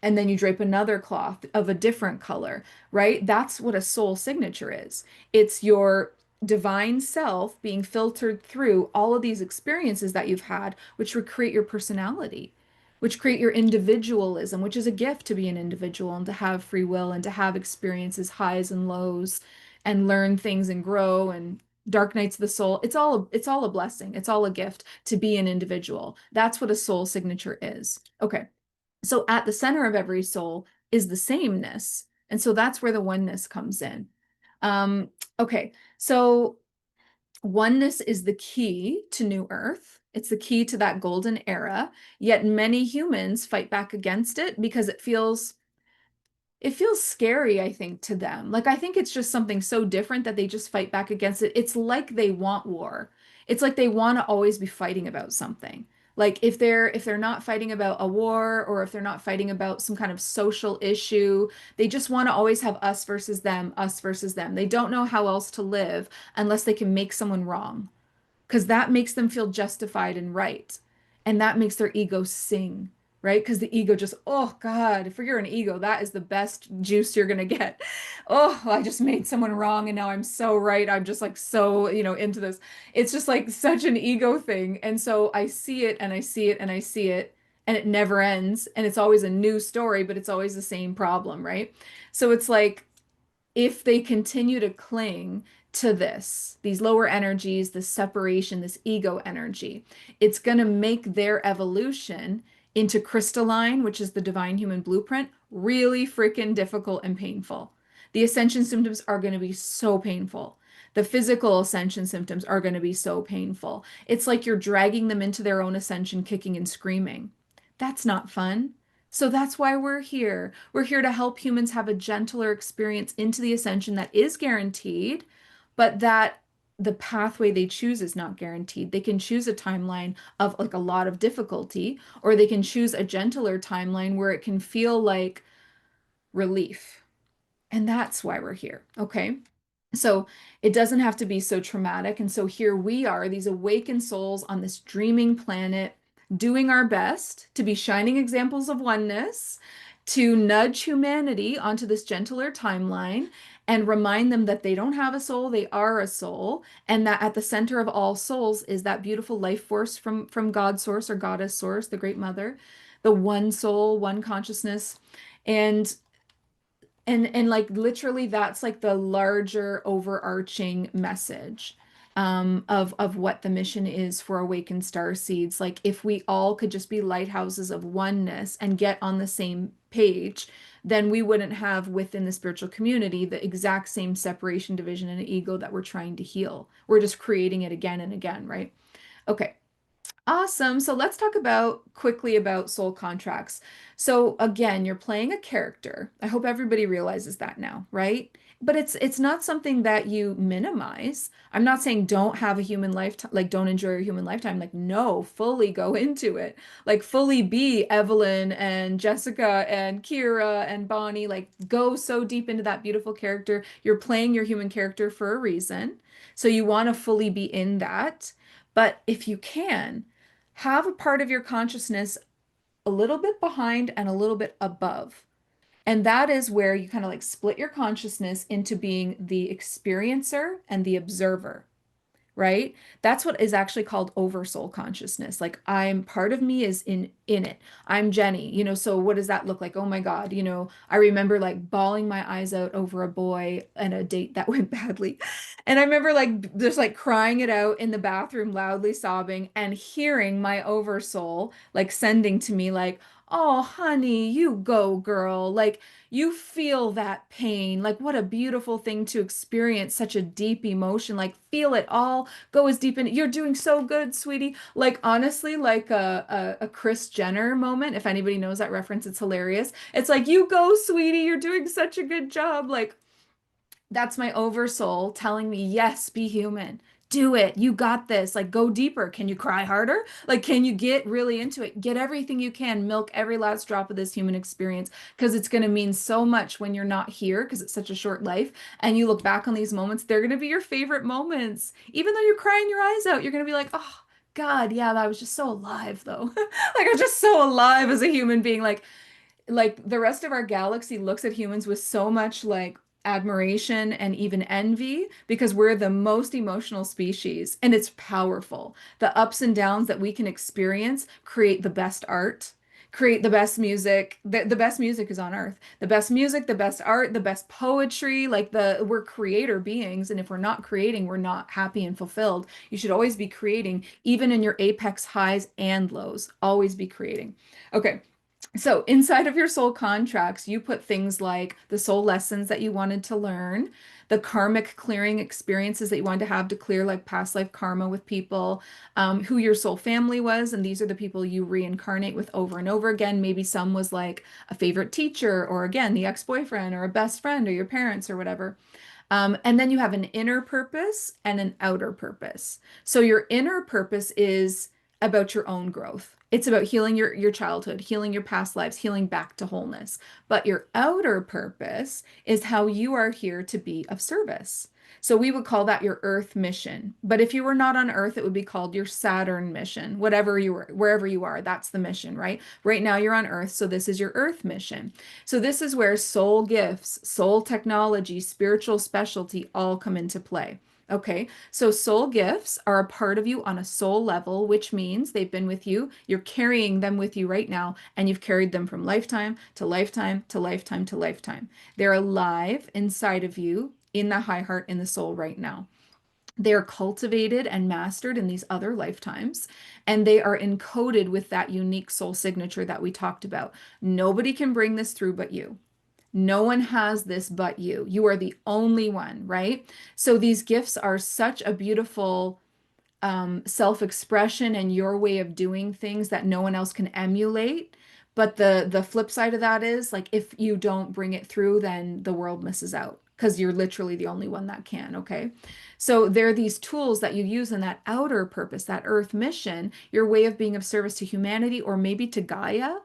[SPEAKER 1] and then you drape another cloth of a different color, right? That's what a soul signature is. It's your divine self being filtered through all of these experiences that you've had, which would create your personality, which create your individualism, which is a gift to be an individual and to have free will and to have experiences, highs and lows, and learn things and grow and dark nights of the soul. It's all a blessing. It's all a gift to be an individual. That's what a soul signature is. Okay. So at the center of every soul is the sameness. And so that's where the oneness comes in. Um, okay, so oneness is the key to New Earth. It's the key to that golden era. Yet many humans fight back against it because it feels scary, I think, to them. Like, I think it's just something so different that they just fight back against it. It's like they want war. It's like they want to always be fighting about something. Like if they're not fighting about a war or if they're not fighting about some kind of social issue, they just want to always have us versus them, us versus them. They don't know how else to live unless they can make someone wrong because that makes them feel justified and right. And that makes their ego sing, right? Because the ego just, oh God, if you're an ego, that is the best juice you're gonna get. Oh, I just made someone wrong and now I'm so right. I'm just like so, into this. It's just like such an ego thing. And so I see it and I see it and I see it and it never ends. And it's always a new story, but it's always the same problem, right? So it's like if they continue to cling to these lower energies, this separation, this ego energy, it's going to make their evolution into crystalline, which is the divine human blueprint, really freaking difficult and painful. The ascension symptoms are going to be so painful. The physical ascension symptoms are going to be so painful. It's like you're dragging them into their own ascension, kicking and screaming. That's not fun. So that's why we're here. We're here to help humans have a gentler experience into the ascension that is guaranteed, but that the pathway they choose is not guaranteed. They can choose a timeline of like a lot of difficulty, or they can choose a gentler timeline where it can feel like relief. And that's why we're here. Okay. So it doesn't have to be so traumatic. And so here we are, these awakened souls on this dreaming planet, doing our best to be shining examples of oneness, to nudge humanity onto this gentler timeline and remind them that they don't have a soul, they are a soul, and that at the center of all souls is that beautiful life force from God source or goddess source, the great mother, the one soul, one consciousness. And and like literally that's like the larger overarching message of what the mission is for awakened star seeds. Like if we all could just be lighthouses of oneness and get on the same page, then we wouldn't have within the spiritual community the exact same separation, division, and ego that we're trying to heal. We're just creating it again and again, right? Okay. Awesome. So let's talk about quickly about soul contracts. So again, you're playing a character. I hope everybody realizes that now, right? But it's not something that you minimize. I'm not saying don't have a human lifetime, like don't enjoy your human lifetime. Like no, fully go into it. Like fully be Evelyn and Jessica and Kira and Bonnie. Like go so deep into that beautiful character. You're playing your human character for a reason. So you want to fully be in that. But if you can, have a part of your consciousness a little bit behind and a little bit above. And that is where you kind of like split your consciousness into being the experiencer and the observer. right? That's what is actually called oversoul consciousness. Like I'm part of me is in it. I'm Jenny, so what does that look like? Oh my God, I remember like bawling my eyes out over a boy and a date that went badly. And I remember like just like crying it out in the bathroom, loudly sobbing and hearing my oversoul like sending to me like, "Oh, honey, you go, girl." Like you feel that pain. Like, what a beautiful thing to experience such a deep emotion. Like, feel it all, go as deep in. You're doing so good, sweetie. Like, honestly, like a Kris Jenner moment. If anybody knows that reference, it's hilarious. It's like, you go, sweetie. You're doing such a good job. Like, that's my oversoul telling me, yes, be human. Do it. You got this. Like, go deeper. Can you cry harder? Like, can you get really into it? Get everything you can. Milk every last drop of this human experience because it's going to mean so much when you're not here because it's such a short life. And you look back on these moments, they're going to be your favorite moments. Even though you're crying your eyes out, you're going to be like, oh, God, yeah, I was just so alive, though. Like, I'm just so alive as a human being. Like the rest of our galaxy looks at humans with so much like admiration and even envy because we're the most emotional species and it's powerful. The ups and downs that we can experience create the best art, create the best music. The best music is on Earth. The best music, the best art, the best poetry, like we're creator beings. And if we're not creating, we're not happy and fulfilled. You should always be creating, even in your apex highs and lows. Always be creating. Okay. So inside of your soul contracts, you put things like the soul lessons that you wanted to learn, the karmic clearing experiences that you wanted to have to clear like past life karma with people, who your soul family was, and these are the people you reincarnate with over and over again. Maybe some was like a favorite teacher, or again, the ex-boyfriend, or a best friend, or your parents, or whatever. And then you have an inner purpose and an outer purpose. So your inner purpose is about your own growth. It's about healing your childhood, healing your past lives, healing back to wholeness. But your outer purpose is how you are here to be of service. So we would call that your Earth mission. But if you were not on Earth, it would be called your Saturn mission. Whatever you were, wherever you are, that's the mission, right? Right now you're on Earth, so this is your Earth mission. So this is where soul gifts, soul technology, spiritual specialty all come into play. Okay, so soul gifts are a part of you on a soul level, which means they've been with you. You're carrying them with you right now, and you've carried them from lifetime to lifetime to lifetime to lifetime. They're alive inside of you in the high heart, in the soul right now. They're cultivated and mastered in these other lifetimes, and they are encoded with that unique soul signature that we talked about. Nobody can bring this through but you. No one has this but you. You are the only one, right? So these gifts are such a beautiful self-expression and your way of doing things that no one else can emulate. But the flip side of that is like if you don't bring it through, then the world misses out because you're literally the only one that can, okay? So there are these tools that you use in that outer purpose, that earth mission, your way of being of service to humanity or maybe to Gaia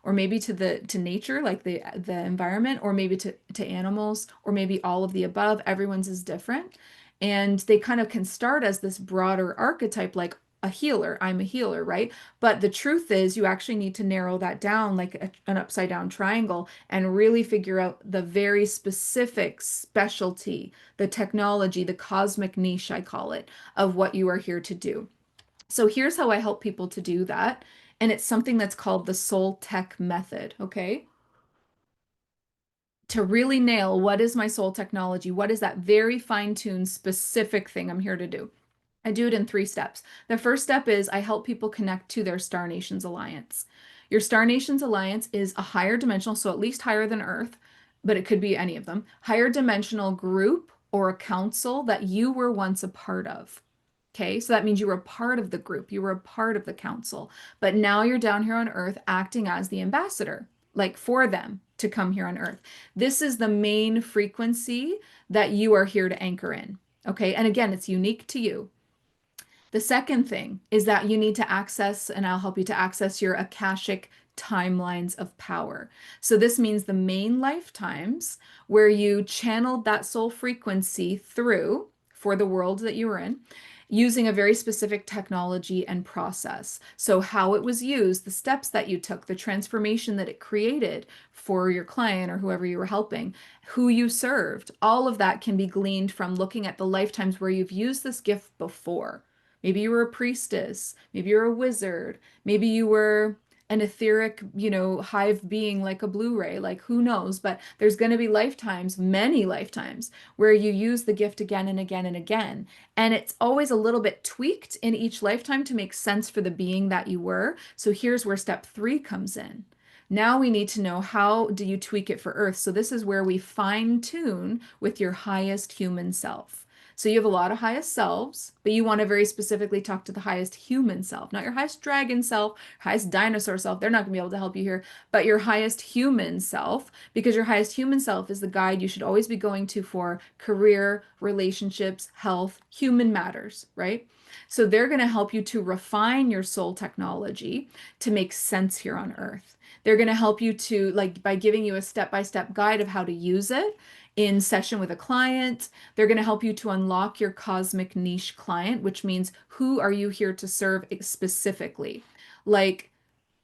[SPEAKER 1] or maybe to nature like the environment or maybe to animals or maybe all of the above. Everyone's is different. And they kind of can start as this broader archetype, like a healer. I'm a healer, right? But the truth is, you actually need to narrow that down like an upside down triangle and really figure out the very specific specialty, the technology, the cosmic niche, I call it, of what you are here to do. So here's how I help people to do that. And it's something that's called the soul tech method, okay? To really nail what is my soul technology, what is that very fine-tuned specific thing I'm here to do. I do it in 3 steps. The first step is I help people connect to their Star Nations Alliance. Your Star Nations Alliance is a higher dimensional, so at least higher than Earth, but it could be any of them, higher dimensional group or a council that you were once a part of. Okay, so that means you were a part of the group, you were a part of the council, but now you're down here on Earth acting as the ambassador, like for them to come here on Earth. This is the main frequency that you are here to anchor in. Okay, and again, it's unique to you. The second thing is that you need to access, and I'll help you to access your Akashic timelines of power. So this means the main lifetimes where you channeled that soul frequency through for the world that you were in. using a very specific technology and process. So, how it was used, the steps that you took, the transformation that it created for your client or whoever you were helping, who you served, all of that can be gleaned from looking at the lifetimes where you've used this gift before. Maybe you were a priestess, maybe you're a wizard, maybe you were an etheric, hive being like a Blu-ray, like who knows? But there's going to be lifetimes, many lifetimes, where you use the gift again and again and again. And it's always a little bit tweaked in each lifetime to make sense for the being that you were. So here's where step 3 comes in. Now we need to know, how do you tweak it for Earth? So this is where we fine tune with your highest human self. So you have a lot of highest selves, but you want to very specifically talk to the highest human self, not your highest dragon self, highest dinosaur self. They're not going to be able to help you here, but your highest human self, because your highest human self is the guide you should always be going to for career, relationships, health, human matters, right? So they're going to help you to refine your soul technology to make sense here on Earth. They're going to help you to, like, by giving you a step-by-step guide of how to use it in session with a client. They're going to help you to unlock your cosmic niche client, which means who are you here to serve specifically? Like,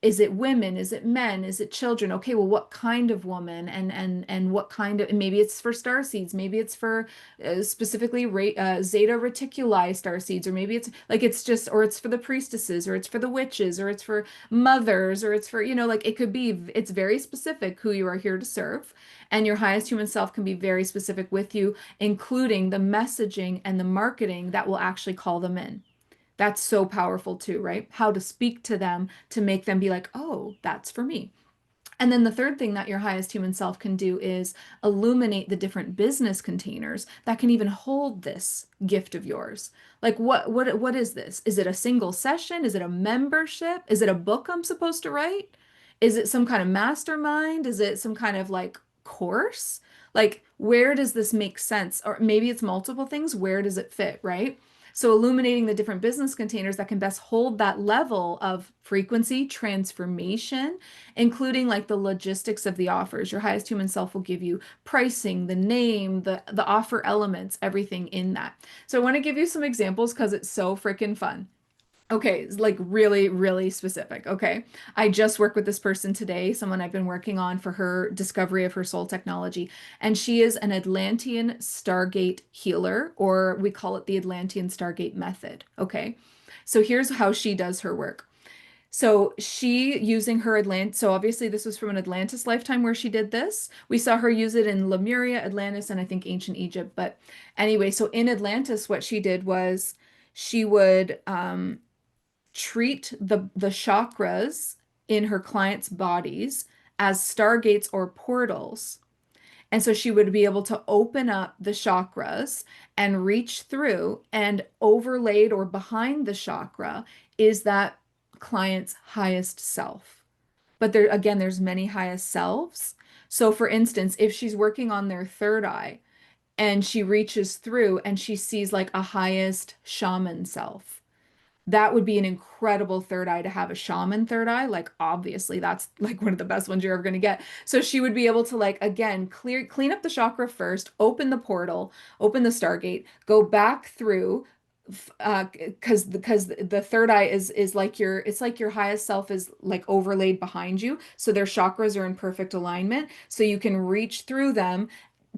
[SPEAKER 1] is it women? Is it men? Is it children? Okay, well, what kind of woman, and what kind of, and maybe it's for star seeds, maybe it's for specifically Zeta Reticuli star seeds, or maybe it's like it's just, or it's for the priestesses, or it's for the witches, or it's for mothers, or it's for, like it could be, it's very specific who you are here to serve. And your highest human self can be very specific with you, including the messaging and the marketing that will actually call them in. That's so powerful too, right? How to speak to them to make them be like, oh, that's for me. And then the third thing that your highest human self can do is illuminate the different business containers that can even hold this gift of yours. Like what is this? Is it a single session? Is it a membership? Is it a book I'm supposed to write? Is it some kind of mastermind? Is it some kind of like course? Like where does this make sense? Or maybe it's multiple things. Where does it fit, right? So illuminating the different business containers that can best hold that level of frequency, transformation, including like the logistics of the offers. Your highest human self will give you pricing, the name, the offer elements, everything in that. So I want to give you some examples because it's so freaking fun. Okay, it's like really, really specific. Okay. I just worked with this person today, someone I've been working on for her discovery of her soul technology. And she is an Atlantean Stargate healer, or we call it the Atlantean Stargate method. Okay. So here's how she does her work. So she using her so obviously this was from an Atlantis lifetime where she did this. We saw her use it in Lemuria, Atlantis, and I think ancient Egypt. But anyway, so in Atlantis, what she did was she would treat the chakras in her clients' bodies as stargates or portals. And so she would be able to open up the chakras and reach through, and overlaid or behind the chakra is that client's highest self. But there again, there's many highest selves. So for instance, if she's working on their third eye and she reaches through and she sees like a highest shaman self, that would be an incredible third eye to have, a shaman third eye. Like obviously that's like one of the best ones you're ever going to get. So she would be able to like again clean up the chakra first, open the portal, open the Stargate, go back through because the third eye is like it's like your highest self is like overlaid behind you, so their chakras are in perfect alignment, so you can reach through them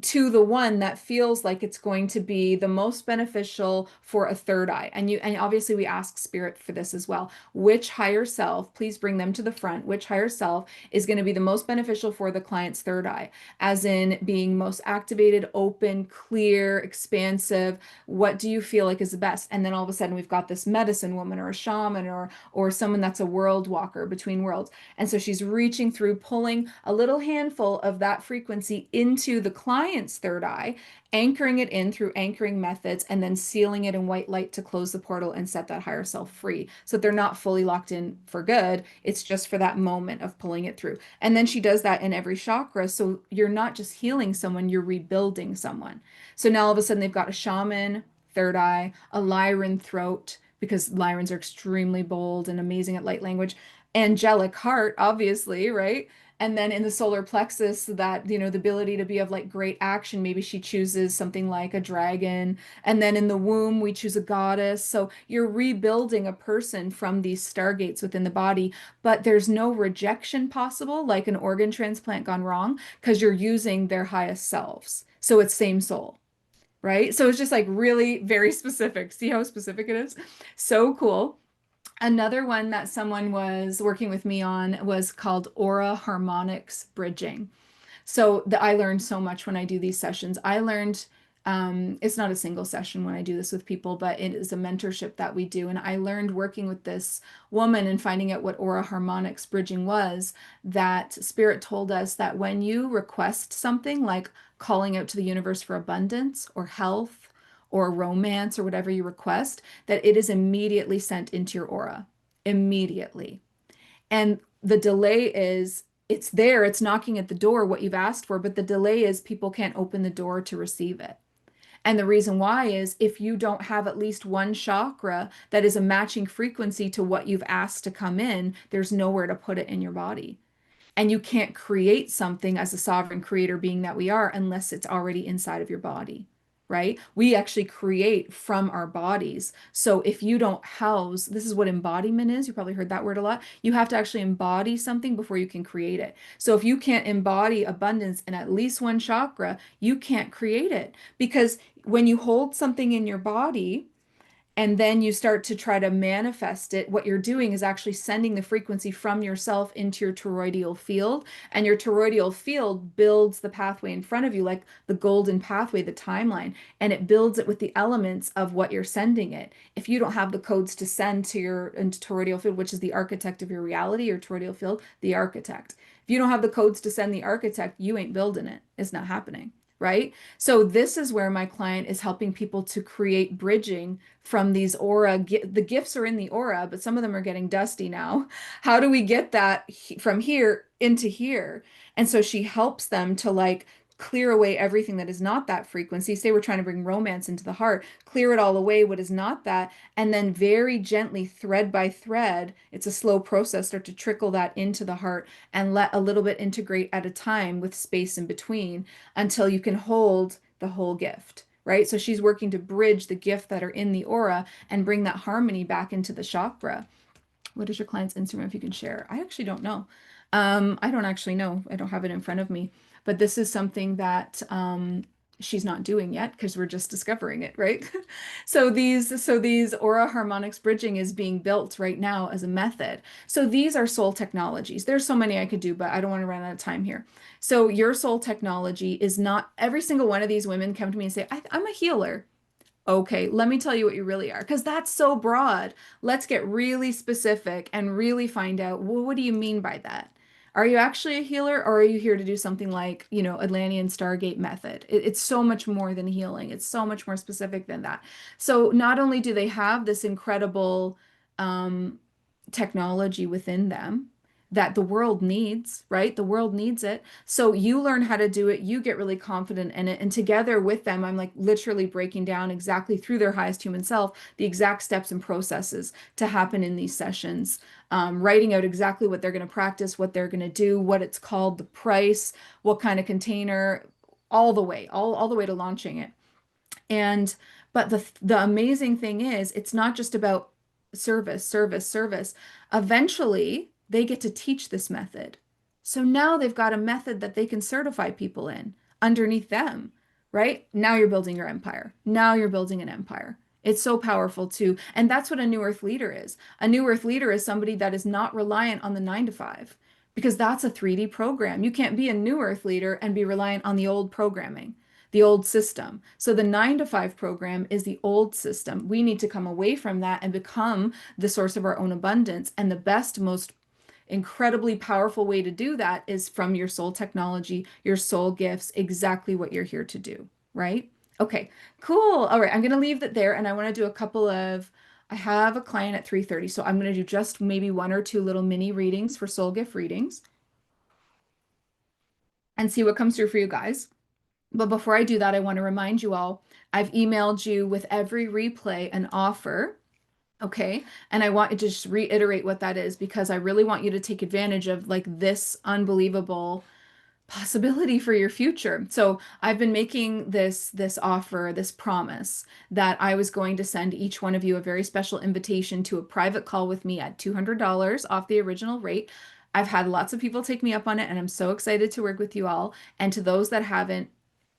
[SPEAKER 1] to the one that feels like it's going to be the most beneficial for a third eye. And obviously we ask spirit for this as well. Which higher self, please bring them to the front. Which higher self is going to be the most beneficial for the client's third eye, as in being most activated, open, clear, expansive. What do you feel like is the best? And then all of a sudden we've got this medicine woman or a shaman or someone that's a world walker between worlds. And so she's reaching through, pulling a little handful of that frequency into the client's third eye, anchoring it in through anchoring methods, and then sealing it in white light to close the portal and set that higher self free. So they're not fully locked in for good. It's just for that moment of pulling it through. And then she does that in every chakra. So you're not just healing someone, you're rebuilding someone. So now all of a sudden they've got a shaman, third eye, a Lyran throat, because Lyrans are extremely bold and amazing at light language, angelic heart, obviously, right? And then in the solar plexus, that, the ability to be of like great action, maybe she chooses something like a dragon. And then in the womb, we choose a goddess. So you're rebuilding a person from these stargates within the body, but there's no rejection possible, like an organ transplant gone wrong, because you're using their highest selves. So it's same soul, right? So it's just like really very specific. See how specific it is? So cool. Another one that someone was working with me on was called aura harmonics bridging. So I learned so much when I do these sessions. I learned it's not a single session when I do this with people, but it is a mentorship that we do. And I learned working with this woman and finding out what aura harmonics bridging was, that Spirit told us that when you request something like calling out to the universe for abundance or health or romance or whatever you request, that it is immediately sent into your aura. Immediately. And the delay is it's there, it's knocking at the door, what you've asked for, but the delay is people can't open the door to receive it. And the reason why is if you don't have at least one chakra that is a matching frequency to what you've asked to come in, there's nowhere to put it in your body. And you can't create something as a sovereign creator being that we are unless it's already inside of your body, right? We actually create from our bodies. So if you don't house, this is what embodiment is. You probably heard that word a lot. You have to actually embody something before you can create it. So if you can't embody abundance in at least one chakra, you can't create it. Because when you hold something in your body, and then you start to try to manifest it, what you're doing is actually sending the frequency from yourself into your toroidal field. And your toroidal field builds the pathway in front of you, like the golden pathway, the timeline, and it builds it with the elements of what you're sending it. If you don't have the codes to send to your into toroidal field, which is the architect of your reality, your toroidal field, the architect. If you don't have the codes to send the architect, you ain't building it. It's not happening. Right? So this is where my client is helping people to create bridging from these aura. The gifts are in the aura, but some of them are getting dusty now. How do we get that from here into here? And so she helps them to like clear away everything that is not that frequency. Say we're trying to bring romance into the heart, clear it all away, what is not that, and then very gently, thread by thread, it's a slow process, start to trickle that into the heart and let a little bit integrate at a time with space in between until you can hold the whole gift, right? So she's working to bridge the gift that are in the aura and bring that harmony back into the chakra. What is your client's Instagram if you can share? I actually don't know. I don't actually know. I don't have it in front of me, but this is something that she's not doing yet because we're just discovering it, right? So these aura harmonics bridging is being built right now as a method. So these are soul technologies. There's so many I could do, but I don't want to run out of time here. So your soul technology is not every single one of these women come to me and say, I'm a healer. Okay, let me tell you what you really are, because that's so broad. Let's get really specific and really find out, well, what do you mean by that? Are you actually a healer, or are you here to do something like, Atlantean Stargate method? It's so much more than healing. It's so much more specific than that. So not only do they have this incredible um, technology within them that the world needs, right? The world needs it. So you learn how to do it, you get really confident in it. And together with them, I'm like literally breaking down exactly through their highest human self, the exact steps and processes to happen in these sessions, writing out exactly what they're going to practice, what they're going to do, what it's called, the price, what kind of container, all the way to launching it. And but the amazing thing is it's not just about service, service, service. Eventually, they get to teach this method. So now they've got a method that they can certify people in underneath them, right? Now you're building your empire. Now you're building an empire. It's so powerful too. And that's what a new earth leader is. A new earth leader is somebody that is not reliant on the 9 to 5 because that's a 3D program. You can't be a new earth leader and be reliant on the old programming, the old system. So the 9 to 5 program is the old system. We need to come away from that and become the source of our own abundance. And the best, most incredibly powerful way to do that is from your soul technology, your soul gifts, exactly what you're here to do, right? Okay, cool. All right, I'm going to leave that there and I want to do a couple of I have a client at 3:30, so I'm going to do just maybe one or two little mini readings for soul gift readings and see what comes through for you guys. But before I do that, I want to remind you all, I've emailed you with every replay an offer Okay. And I want you to just reiterate what that is because I really want you to take advantage of like this unbelievable possibility for your future. So I've been making this offer, this promise that I was going to send each one of you a very special invitation to a private call with me at $200 off the original rate. I've had lots of people take me up on it, and I'm so excited to work with you all. And to those that haven't,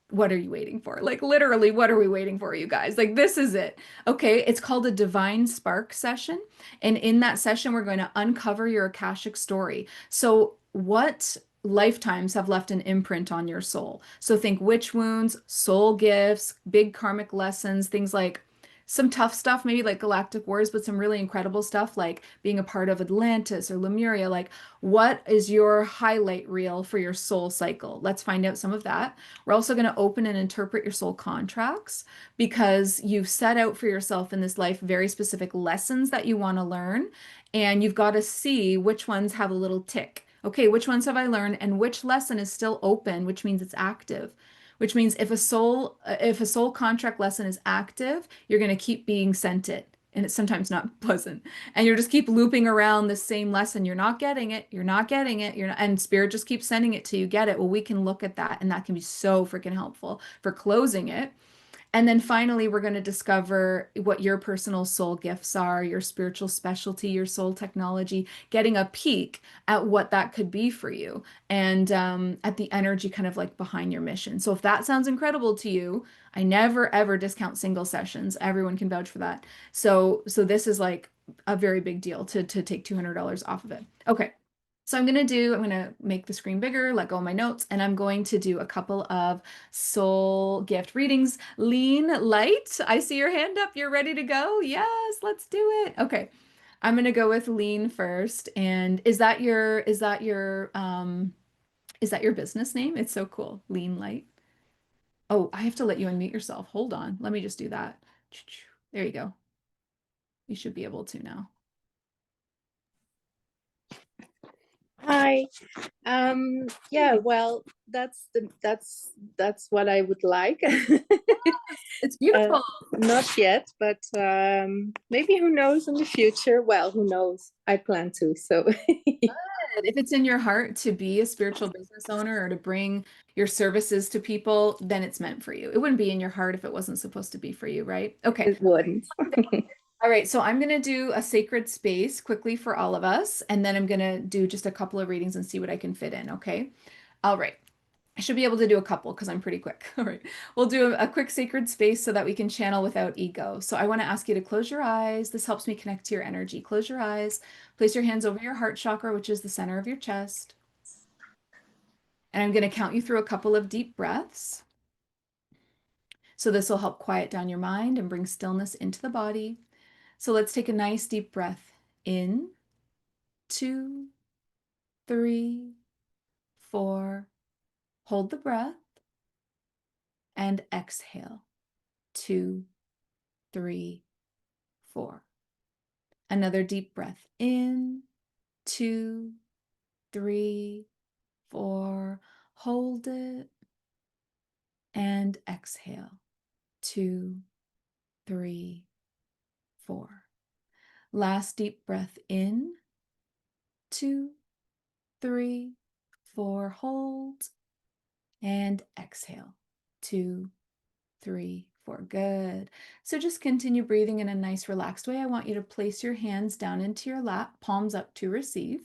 [SPEAKER 1] what are you waiting for? Like literally, what are we waiting for, you guys? Like this is it. Okay, it's called a Divine Spark session. And in that session, we're going to uncover your Akashic story. So what lifetimes have left an imprint on your soul? So think witch wounds, soul gifts, big karmic lessons, things like some tough stuff, maybe like galactic wars, but some really incredible stuff like being a part of Atlantis or Lemuria. Like, what is your highlight reel for your soul cycle? Let's find out some of that. We're also going to open and interpret your soul contracts because you've set out for yourself in this life very specific lessons that you want to learn. And you've got to see which ones have a little tick. Okay, which ones have I learned and which lesson is still open, which means it's active. Which means if a soul contract lesson is active, you're going to keep being sent it. And it's sometimes not pleasant. And you just keep looping around the same lesson. You're not getting it. You're not getting it. You're not, and spirit just keeps sending it till you get it. Well, we can look at that, and that can be so freaking helpful for closing it. And then finally, we're going to discover what your personal soul gifts are, your spiritual specialty, your soul technology, getting a peek at what that could be for you and at the energy kind of like behind your mission. So if that sounds incredible to you, I never ever discount single sessions. Everyone can vouch for that. So this is like a very big deal to take $200 off of it. Okay. So I'm gonna make the screen bigger, let go of my notes, and I'm going to do a couple of soul gift readings. Lean light, I see your hand up. You're ready to go? Yes, let's do it. Okay. I'm gonna go with lean first. And is that your business name? It's so cool. Lean light. Oh, I have to let you unmute yourself. Hold on. Let me just do that. There you go. You should be able to now.
[SPEAKER 2] Hi. Yeah, well, that's what I would like.
[SPEAKER 1] It's beautiful.
[SPEAKER 2] Not yet, but maybe who knows in the future? Well, who knows? I plan to. So
[SPEAKER 1] If it's in your heart to be a spiritual business owner or to bring your services to people, then it's meant for you. It wouldn't be in your heart if it wasn't supposed to be for you, right? Okay.
[SPEAKER 2] it wouldn't.
[SPEAKER 1] All right. So I'm going to do a sacred space quickly for all of us, and then I'm going to do just a couple of readings and see what I can fit in. Okay. All right. I should be able to do a couple because I'm pretty quick. All right. We'll do a quick sacred space so that we can channel without ego. So I want to ask you to close your eyes. This helps me connect to your energy. Close your eyes. Place your hands over your heart chakra, which is the center of your chest. And I'm going to count you through a couple of deep breaths. So this will help quiet down your mind and bring stillness into the body. So let's take a nice deep breath in, 2, 3, 4. Hold the breath and exhale, 2, 3, 4. Another deep breath in, 2, 3, 4. Hold it and exhale, 2, 3, 4. Last deep breath in, 2, 3, 4. Hold and exhale, 2, 3, 4. Good. So just continue breathing in a nice, relaxed way. I want you to place your hands down into your lap, palms up to receive.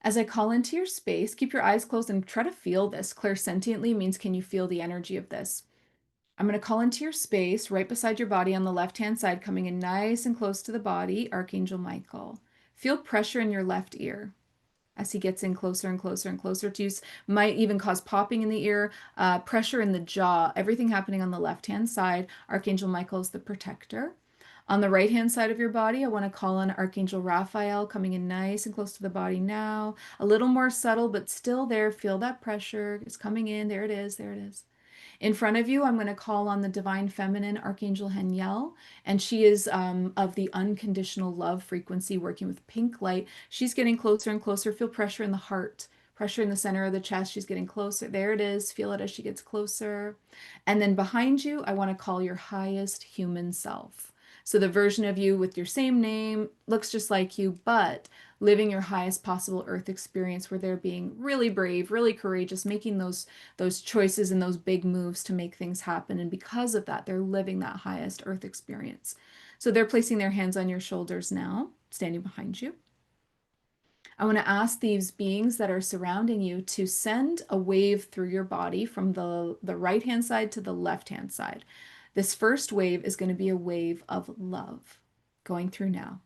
[SPEAKER 1] As I call into your space, keep your eyes closed and try to feel this. Clairsentiently means can you feel the energy of this? I'm going to call into your space right beside your body on the left-hand side, coming in nice and close to the body, Archangel Michael. Feel pressure in your left ear as he gets in closer and closer and closer to you. Might even cause popping in the ear, pressure in the jaw, everything happening on the left-hand side. Archangel Michael is the protector. On the right-hand side of your body, I want to call on Archangel Raphael coming in nice and close to the body now. A little more subtle, but still there. Feel that pressure. It's coming in. There it is. There it is. In front of you, I'm going to call on the divine feminine, Archangel Haniel, and she is of the unconditional love frequency, working with pink light. She's getting closer and closer. Feel pressure in the heart, pressure in the center of the chest. She's getting closer. There it is. Feel it as she gets closer. And then behind you, I want to call your highest human self. So the version of you with your same name looks just like you, but living your highest possible earth experience where they're being really brave, really courageous, making those choices and those big moves to make things happen. And because of that, they're living that highest earth experience. So they're placing their hands on your shoulders now, standing behind you. I want to ask these beings that are surrounding you to send a wave through your body from the right hand side to the left hand side. This first wave is going to be a wave of love going through now.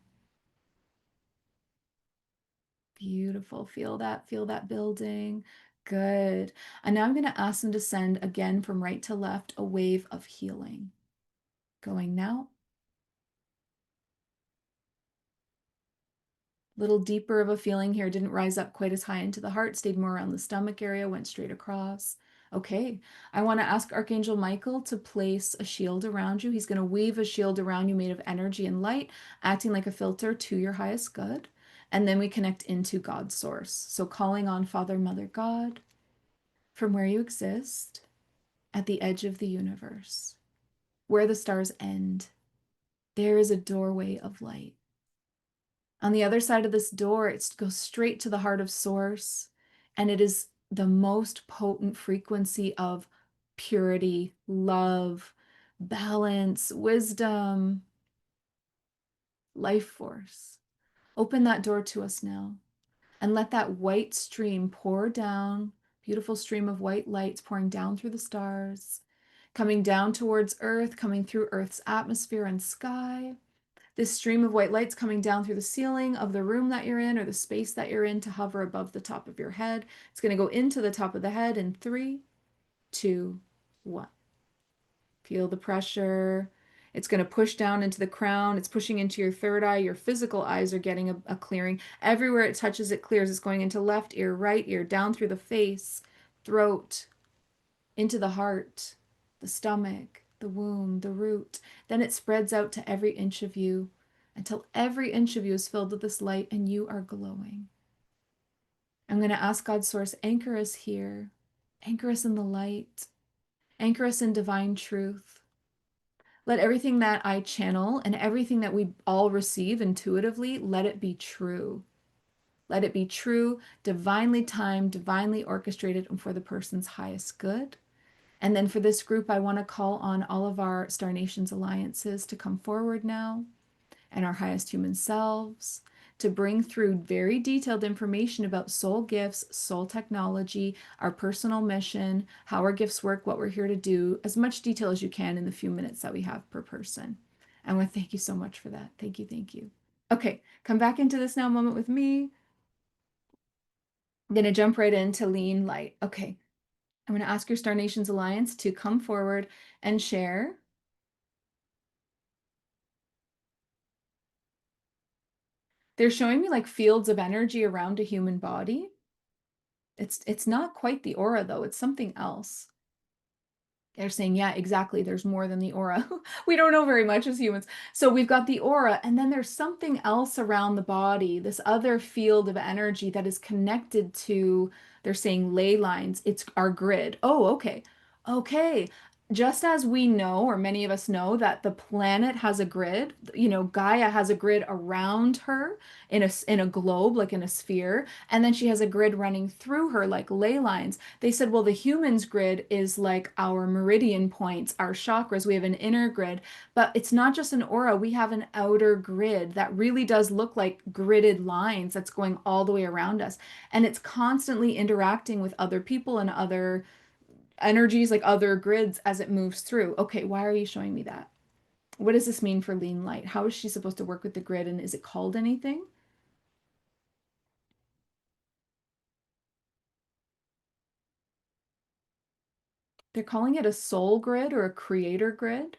[SPEAKER 1] Beautiful. Feel that building. Good. And now I'm going to ask them to send again from right to left a wave of healing going now. Little deeper of a feeling here. Didn't rise up quite as high into the heart, stayed more around the stomach area, went straight across. Okay, I want to ask Archangel Michael to place a shield around you. He's going to weave a shield around you made of energy and light, acting like a filter to your highest good. And then we connect into God's source. So calling on Father, Mother, God, from where you exist, at the edge of the universe, where the stars end, there is a doorway of light. On the other side of this door, it goes straight to the heart of Source, and it is the most potent frequency of purity, love, balance, wisdom, life force. Open that door to us now and let that white stream pour down, beautiful stream of white lights pouring down through the stars, coming down towards Earth, coming through Earth's atmosphere and sky. This stream of white lights coming down through the ceiling of the room that you're in or the space that you're in to hover above the top of your head. It's going to go into the top of the head in 3, 2, 1. Feel the pressure. It's going to push down into the crown. It's pushing into your third eye. Your physical eyes are getting a clearing. Everywhere it touches, it clears. It's going into left ear, right ear, down through the face, throat, into the heart, the stomach, the womb, the root. Then it spreads out to every inch of you until every inch of you is filled with this light and you are glowing. I'm going to ask God's source, anchor us here, anchor us in the light, anchor us in divine truth. Let everything that I channel and everything that we all receive intuitively, let it be true. Let it be true, divinely timed, divinely orchestrated, and for the person's highest good. And then for this group, I want to call on all of our Star Nations alliances to come forward now and our highest human selves to bring through very detailed information about soul gifts, soul technology, our personal mission, how our gifts work, what we're here to do, as much detail as you can in the few minutes that we have per person. I want to thank you so much for that. Thank you. Thank you. Okay, come back into this now moment with me. I'm going to jump right into lean light. Okay, I'm going to ask your Star Nations Alliance to come forward and share. They're showing me like fields of energy around a human body. It's not quite the aura though, it's something else. They're saying, yeah, exactly. There's more than the aura. We don't know very much as humans. So we've got the aura, and then there's something else around the body, this other field of energy that is connected to, they're saying ley lines. It's our grid. Oh, okay. Okay. Just as we know, or many of us know, that the planet has a grid, Gaia has a grid around her in a globe, like in a sphere, and then she has a grid running through her like ley lines. They said, well, the human's grid is like our meridian points, our chakras. We have an inner grid, but it's not just an aura. We have an outer grid that really does look like gridded lines that's going all the way around us. And it's constantly interacting with other people and other energies, like other grids as it moves through. Okay, why are you showing me that? What does this mean for lean light? How is she supposed to work with the grid? And is it called anything? They're calling it a soul grid or a creator grid.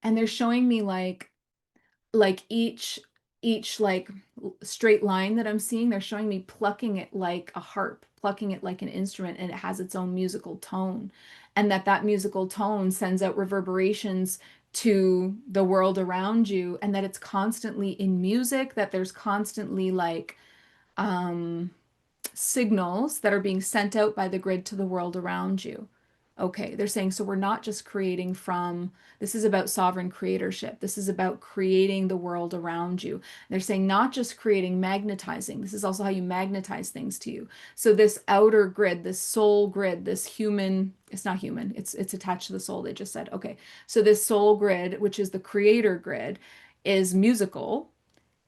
[SPEAKER 1] And they're showing me like each like straight line that I'm seeing, they're showing me plucking it like a harp, plucking it like an instrument, and it has its own musical tone. And that musical tone sends out reverberations to the world around you, and that it's constantly in music, that there's constantly like um signals that are being sent out by the grid to the world around you. Okay, they're saying so we're not just creating from, this is about sovereign creatorship. This is about creating the world around you. They're saying not just creating, magnetizing. This is also how you magnetize things to you. So this outer grid, this soul grid, this human, it's not human, it's attached to the soul, they just said. Okay. So this soul grid, which is the creator grid, is musical,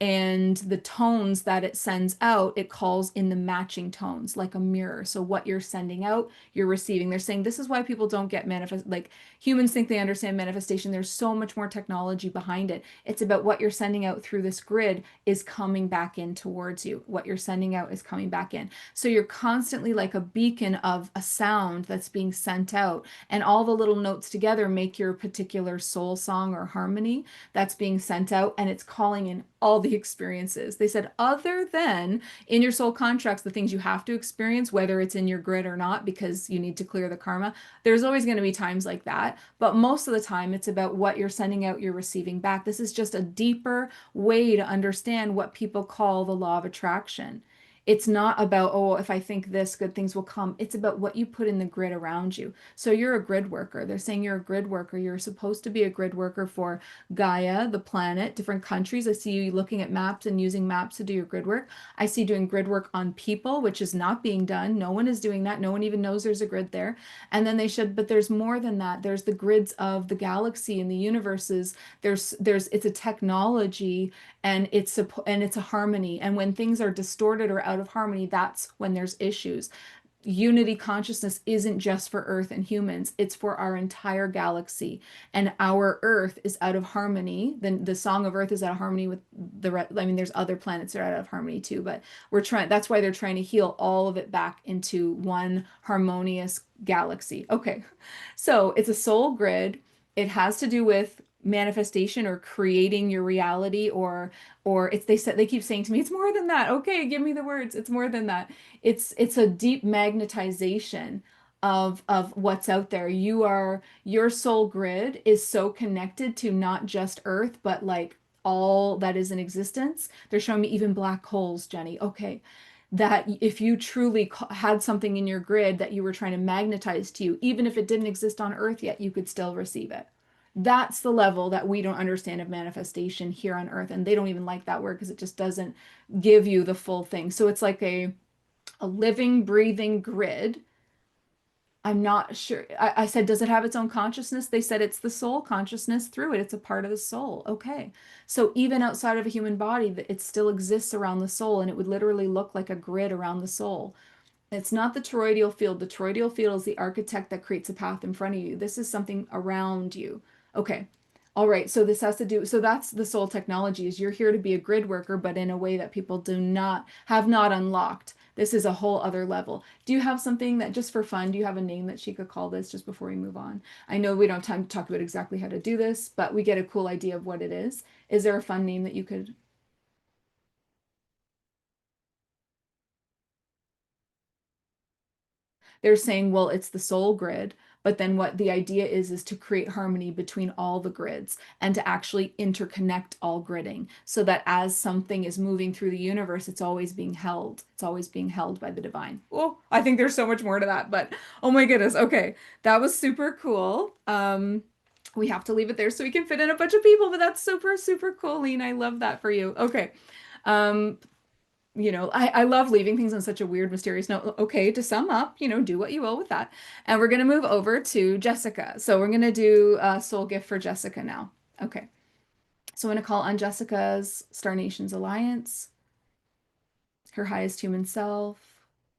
[SPEAKER 1] and the tones that it sends out, it calls in the matching tones like a mirror. So what you're sending out, you're receiving. They're saying this is why people don't get manifest, like humans think they understand manifestation. There's so much more technology behind it. It's about what you're sending out through this grid is coming back in towards you. What you're sending out is coming back in. So you're constantly like a beacon of a sound that's being sent out, and all the little notes together make your particular soul song or harmony that's being sent out, and it's calling in all the experiences. They said, other than in your soul contracts, the things you have to experience, whether it's in your grid or not, because you need to clear the karma, there's always going to be times like that. But most of the time, it's about what you're sending out, you're receiving back. This is just a deeper way to understand what people call the law of attraction. It's not about, oh, if I think this, good things will come. It's about what you put in the grid around you. So you're a grid worker. They're saying you're a grid worker. You're supposed to be a grid worker for Gaia, the planet, different countries. I see you looking at maps and using maps to do your grid work. I see doing grid work on people, which is not being done. No one is doing that. No one even knows there's a grid there. And then they should, but there's more than that. There's the grids of the galaxy and the universes. It's a technology, and it's a harmony. And when things are distorted or out of harmony, that's when there's issues. Unity consciousness isn't just for Earth and humans, it's for our entire galaxy. And our Earth is out of harmony. Then the song of Earth is out of harmony with I mean, there's other planets that are out of harmony too, but that's why they're trying to heal all of it back into one harmonious galaxy. Okay. So it's a soul grid. It has to do with manifestation or creating your reality, or it's, they keep saying to me, it's more than that. Okay, give me the words. It's more than that. It's a deep magnetization of what's out there. Your soul grid is so connected to not just Earth, but like all that is in existence. They're showing me even black holes, Jenny. Okay. That if you truly had something in your grid that you were trying to magnetize to you, even if it didn't exist on Earth yet, you could still receive it. That's the level that we don't understand of manifestation here on Earth. And they don't even like that word because it just doesn't give you the full thing. So it's like a living, breathing grid. I'm not sure. I said, does it have its own consciousness? They said it's the soul consciousness through it. It's a part of the soul. Okay. So even outside of a human body, it still exists around the soul, and it would literally look like a grid around the soul. It's not the toroidal field. The toroidal field is the architect that creates a path in front of you. This is something around you. Okay. All right. So this has to do, so that's the soul technology, is you're here to be a grid worker, but in a way that people have not unlocked. This is a whole other level. Do you have something that, just for fun, do you have a name that she could call this just before we move on? I know we don't have time to talk about exactly how to do this, but we get a cool idea of what it is. Is there a fun name that you could? They're saying, well, it's the soul grid, but then what the idea is to create harmony between all the grids and to actually interconnect all gridding so that as something is moving through the universe, it's always being held. It's always being held by the divine. Oh, I think there's so much more to that, but oh my goodness. Okay. That was super cool. We have to leave it there so we can fit in a bunch of people, but that's super, super cool, Lean. I love that for you. Okay. Um, I love leaving things on such a weird, mysterious note. Okay, to sum up, do what you will with that. And we're going to move over to Jessica. So we're going to do a soul gift for Jessica now. Okay. So I'm going to call on Jessica's Star Nations Alliance, her highest human self.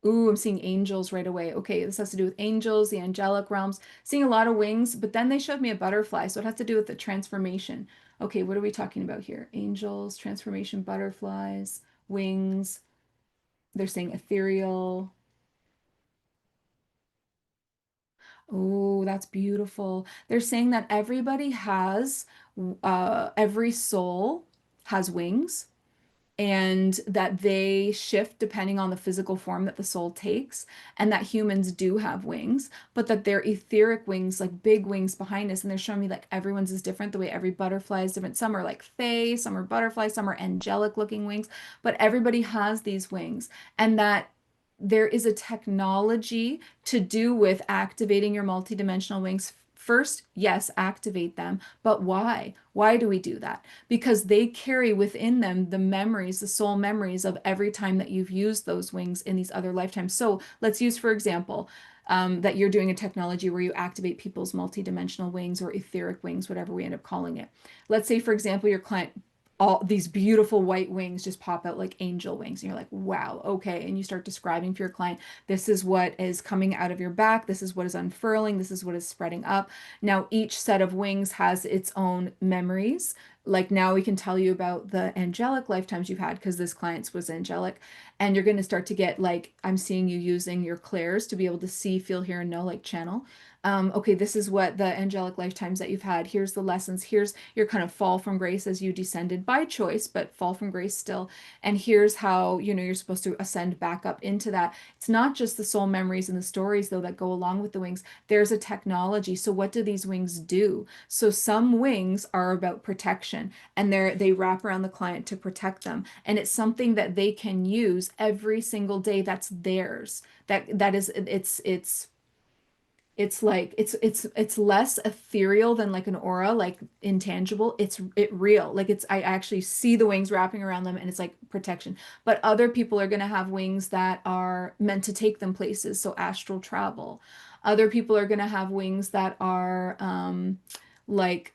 [SPEAKER 1] Ooh, I'm seeing angels right away. Okay, this has to do with angels, the angelic realms. Seeing a lot of wings, but then they showed me a butterfly, so it has to do with the transformation. Okay, what are we talking about here? Angels, transformation, butterflies, wings. They're saying ethereal. Oh, that's beautiful. They're saying that every soul has wings, and that they shift depending on the physical form that the soul takes, and that humans do have wings, but that they're etheric wings, like big wings behind us. And they're showing me like everyone's is different, the way every butterfly is different. Some are like fae, some are butterflies, some are angelic looking wings, but everybody has these wings. And that there is a technology to do with activating your multidimensional wings. First, yes, activate them, but why? Why do we do that? Because they carry within them the memories, the soul memories of every time that you've used those wings in these other lifetimes. So let's use, for example, that you're doing a technology where you activate people's multidimensional wings or etheric wings, whatever we end up calling it. Let's say, for example, your client, all these beautiful white wings just pop out like angel wings, and you're like, wow, okay. And you start describing for your client, this is what is coming out of your back, this is what is unfurling, this is what is spreading up. Now each set of wings has its own memories. Like now we can tell you about the angelic lifetimes you've had because this client's was angelic. And you're going to start to get, like, I'm seeing you using your clairs to be able to see, feel, hear, and know, like channel. Okay, this is what the angelic lifetimes that you've had. Here's the lessons. Here's your kind of fall from grace as you descended by choice, but fall from grace still. And here's how, you're supposed to ascend back up into that. It's not just the soul memories and the stories, though, that go along with the wings. There's a technology. So what do these wings do? So some wings are about protection, and they wrap around the client to protect them. And it's something that they can use every single day that's theirs. That is, it's like it's less ethereal than like an aura, like intangible. It real. Like I actually see the wings wrapping around them and it's like protection. But other people are going to have wings that are meant to take them places, so astral travel. Other people are going to have wings that are like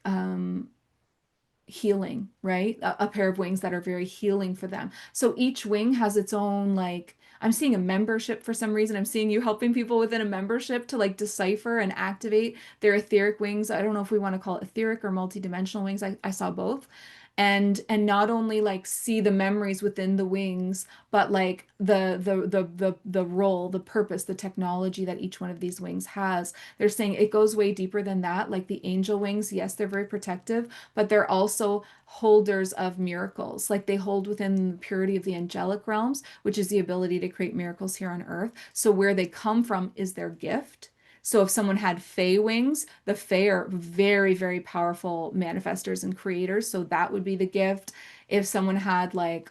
[SPEAKER 1] healing, right? A pair of wings that are very healing for them. So each wing has its own, like, I'm seeing a membership for some reason. I'm seeing you helping people within a membership to like decipher and activate their etheric wings. I don't know if we want to call it etheric or multidimensional wings. I saw both. And not only like see the memories within the wings, but like the role, the purpose, the technology that each one of these wings has. They're saying it goes way deeper than that. Like the angel wings, yes, they're very protective, but they're also holders of miracles. Like they hold within the purity of the angelic realms, which is the ability to create miracles here on earth. So where they come from is their gift. So if someone had Fae wings, the Fae are very, very powerful manifestors and creators. So that would be the gift. If someone had like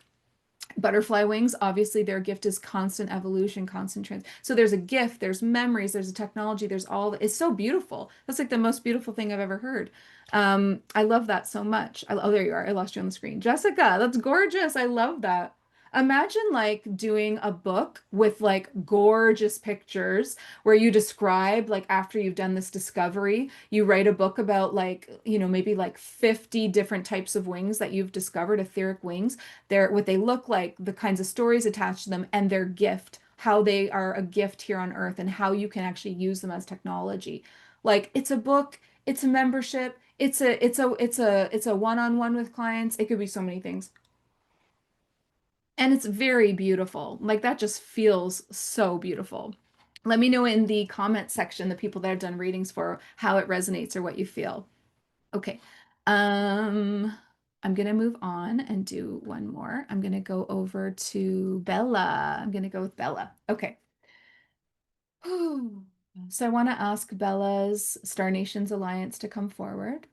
[SPEAKER 1] butterfly wings, obviously their gift is constant evolution, constant trans. So there's a gift, there's memories, there's a technology, there's all. It's so beautiful. That's like the most beautiful thing I've ever heard. I love that so much. Oh, there you are. I lost you on the screen. Jessica, that's gorgeous. I love that. Imagine like doing a book with like gorgeous pictures where you describe, like, after you've done this discovery, you write a book about, like, maybe like 50 different types of wings that you've discovered, etheric wings, their what they look like, the kinds of stories attached to them, and their gift, how they are a gift here on Earth, and how you can actually use them as technology. Like it's a book, it's a membership, it's a one-on-one with clients. It could be so many things. And it's very beautiful. Like that just feels so beautiful. Let me know in the comment section, the people that I've done readings for, how it resonates or what you feel. Okay. Um, I'm gonna move on and do one more. I'm gonna go over to Bella. I'm gonna go with Bella. Okay. So I want to ask Bella's Star Nations Alliance to come forward,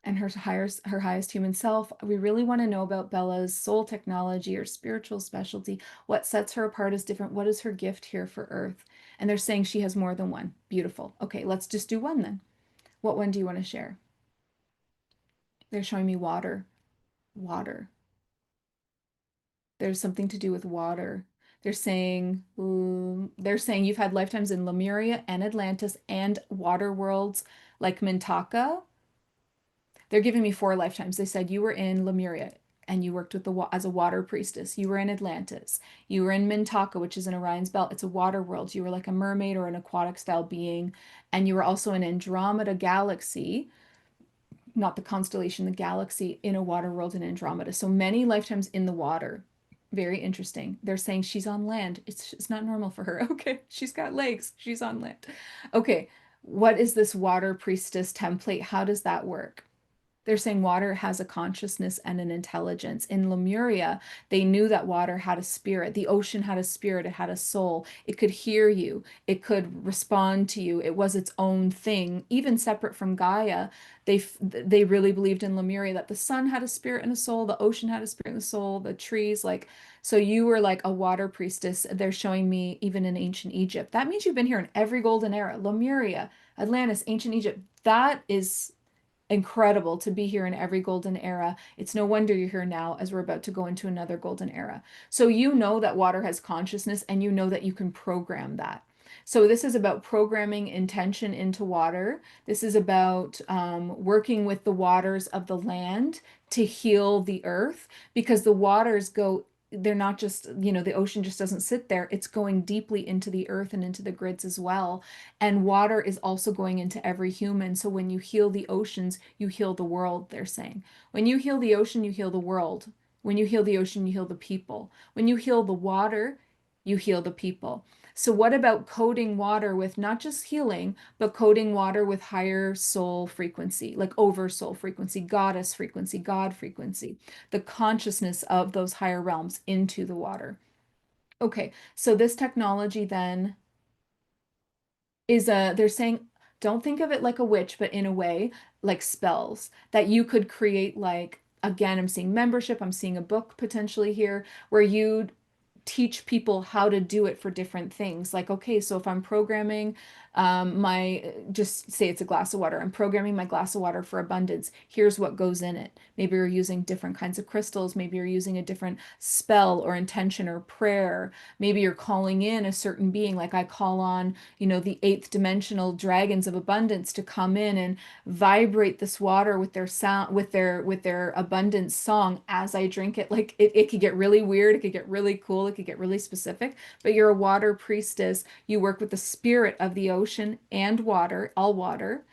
[SPEAKER 1] and her highest human self. We really want to know about Bella's soul technology or spiritual specialty. What sets her apart as different? What is her gift here for Earth? And they're saying she has more than one. Beautiful. Okay, let's just do one then. What one do you want to share? They're showing me water. Water. There's something to do with water. They're saying you've had lifetimes in Lemuria and Atlantis and water worlds like Mintaka. They're giving me four lifetimes. They said you were in Lemuria and you worked with as a water priestess. You were in Atlantis. You were in Mintaka, which is in Orion's belt. It's a water world. You were like a mermaid or an aquatic style being. And you were also in Andromeda galaxy, not the constellation, the galaxy, in a water world in Andromeda. So many lifetimes in the water. Very interesting. They're saying she's on land. It's not normal for her. Okay, she's got legs. She's on land. Okay, what is this water priestess template? How does that work? They're saying water has a consciousness and an intelligence. In Lemuria, they knew that water had a spirit. The ocean had a spirit. It had a soul. It could hear you. It could respond to you. It was its own thing, even separate from Gaia. They really believed in Lemuria that the sun had a spirit and a soul. The ocean had a spirit and a soul. The trees, like, so you were like a water priestess. They're showing me even in ancient Egypt. That means you've been here in every golden era. Lemuria, Atlantis, ancient Egypt. That is incredible to be here in every golden era. It's no wonder you're here now as we're about to go into another golden era. So you know that water has consciousness and you know that you can program that. So this is about programming intention into water. This is about working with the waters of the land to heal the earth because the waters go, they're not just, the ocean just doesn't sit there. It's going deeply into the earth and into the grids as well. And water is also going into every human. So when you heal the oceans, you heal the world, they're saying. When you heal the ocean, you heal the world. When you heal the ocean, you heal the people. When you heal the water, you heal the people. So what about coding water with not just healing, but coding water with higher soul frequency, like over soul frequency, goddess frequency, God frequency, the consciousness of those higher realms into the water? Okay, so this technology then is they're saying don't think of it like a witch, but in a way like spells that you could create. Like, again, I'm seeing membership, I'm seeing a book potentially here where you teach people how to do it for different things. Like, okay, so if I'm programming just say it's a glass of water, I'm programming my glass of water for abundance. Here's what goes in it. Maybe you're using different kinds of crystals. Maybe you're using a different spell or intention or prayer. Maybe you're calling in a certain being. Like I call on, the eighth dimensional dragons of abundance to come in and vibrate this water with their sound, with their abundance song as I drink it. Like it could get really weird, it could get really cool, it could get really specific, but you're a water priestess. You work with the spirit of the ocean and water, all water.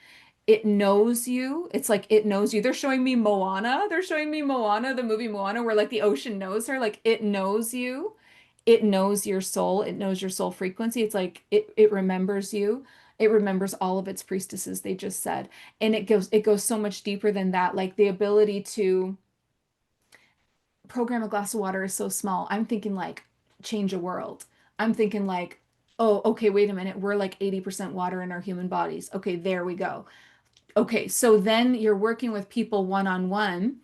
[SPEAKER 1] It knows you. It's like it knows you. They're showing me Moana. They're showing me Moana, the movie Moana, where like the ocean knows her. Like it knows you. It knows your soul. It knows your soul frequency. It's like it remembers you. It remembers all of its priestesses, they just said. And it goes so much deeper than that. Like the ability to program a glass of water is so small. I'm thinking like change a world. I'm thinking like, oh, okay, wait a minute. We're like 80% water in our human bodies. Okay, there we go. Okay, so then you're working with people one on one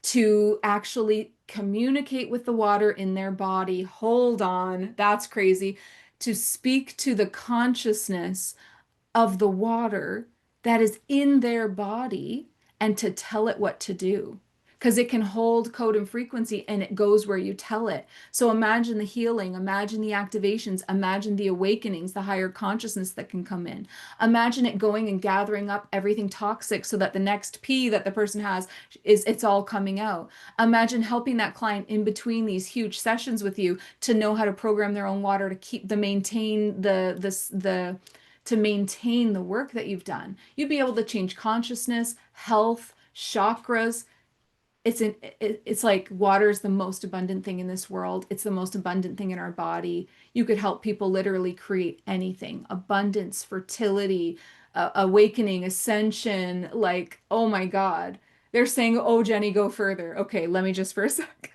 [SPEAKER 1] to actually communicate with the water in their body. Hold on, that's crazy. To speak to the consciousness of the water that is in their body and to tell it what to do. Because it can hold code and frequency and it goes where you tell it. So imagine the healing, imagine the activations, imagine the awakenings, the higher consciousness that can come in. Imagine it going and gathering up everything toxic so that the next P that the person has is it's all coming out. Imagine helping that client in between these huge sessions with you to know how to program their own water to keep the maintain the to maintain the work that you've done. You'd be able to change consciousness, health, chakras. It's like water is the most abundant thing in this world. It's the most abundant thing in our body. You could help people literally create anything. Abundance, fertility, awakening, ascension, like, oh my God. They're saying, "Oh, Jenny, go further." Okay, let me just for a sec.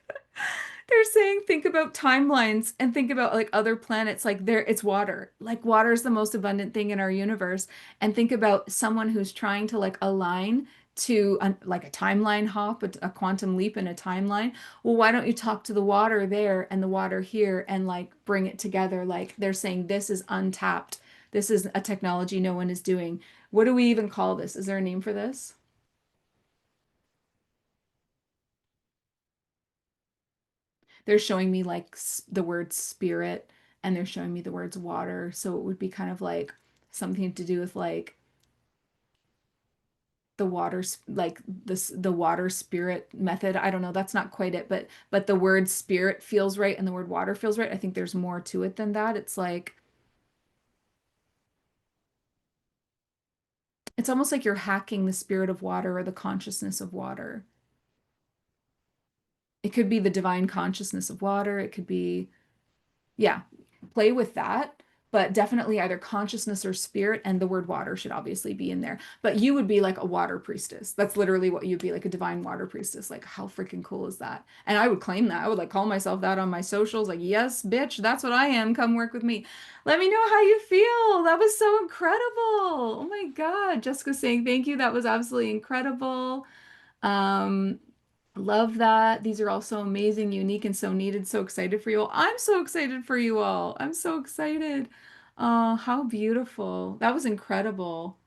[SPEAKER 1] They're saying think about timelines and think about like other planets. Like there it's water. Like water is the most abundant thing in our universe. And think about someone who's trying to like align to like a timeline hop, a quantum leap in a timeline. Well, why don't you talk to the water there and the water here and like bring it together? Like they're saying this is untapped. This is a technology no one is doing. What do we even call this? Is there a name for this? They're showing me like the word spirit and they're showing me the words water. So it would be kind of like something to do with like the water, like the water spirit method. I don't know. That's not quite it, but the word spirit feels right and the word water feels right. I think there's more to it than that. It's like it's almost like you're hacking the spirit of water or the consciousness of water. It could be the divine consciousness of water. It could be, yeah, play with that. but definitely either consciousness or spirit, and the word water should obviously be in there. But you would be like a water priestess. That's literally what you'd be, like a divine water priestess. Like, how freaking cool is that? And I would claim that. I would like call myself that on my socials. Like, yes, bitch, that's what I am. Come work with me. Let me know how you feel. That was so incredible. Oh my God. Jessica saying thank you. That was absolutely incredible. Um, Love that. These are all so amazing, unique, and so needed. So excited for you all. I'm so excited for you all. I'm so excited. Oh, how beautiful. That was incredible.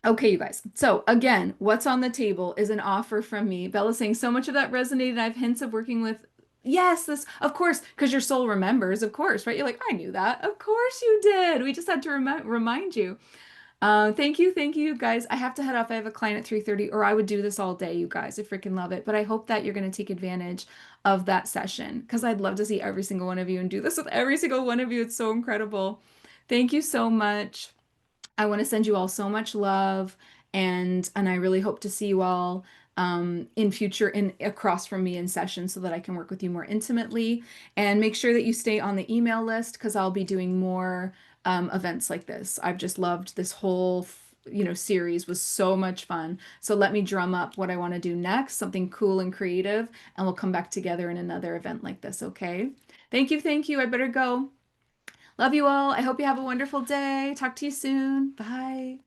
[SPEAKER 1] Okay, you guys. So again, what's on the table is an offer from me. Bella saying so much of that resonated. I have hints of working with. Yes, this, of course, because your soul remembers, of course, right? You're like, I knew that. Of course you did. We just had to remind you. Thank you, guys. I have to head off. I have a client at 3:30, or I would do this all day, you guys. I freaking love it. But I hope that you're going to take advantage of that session because I'd love to see every single one of you and do this with every single one of you. It's so incredible. Thank you so much. I want to send you all so much love, and I really hope to see you all in future in across from me in sessions so that I can work with you more intimately. And make sure that you stay on the email list because I'll be doing more events like this. I've just loved this whole series was so much fun. So let me drum up what I want to do next, something cool and creative, and we'll come back together in another event like this, okay? Thank you, thank you. I better go. Love you all. I hope you have a wonderful day. Talk to you soon. Bye.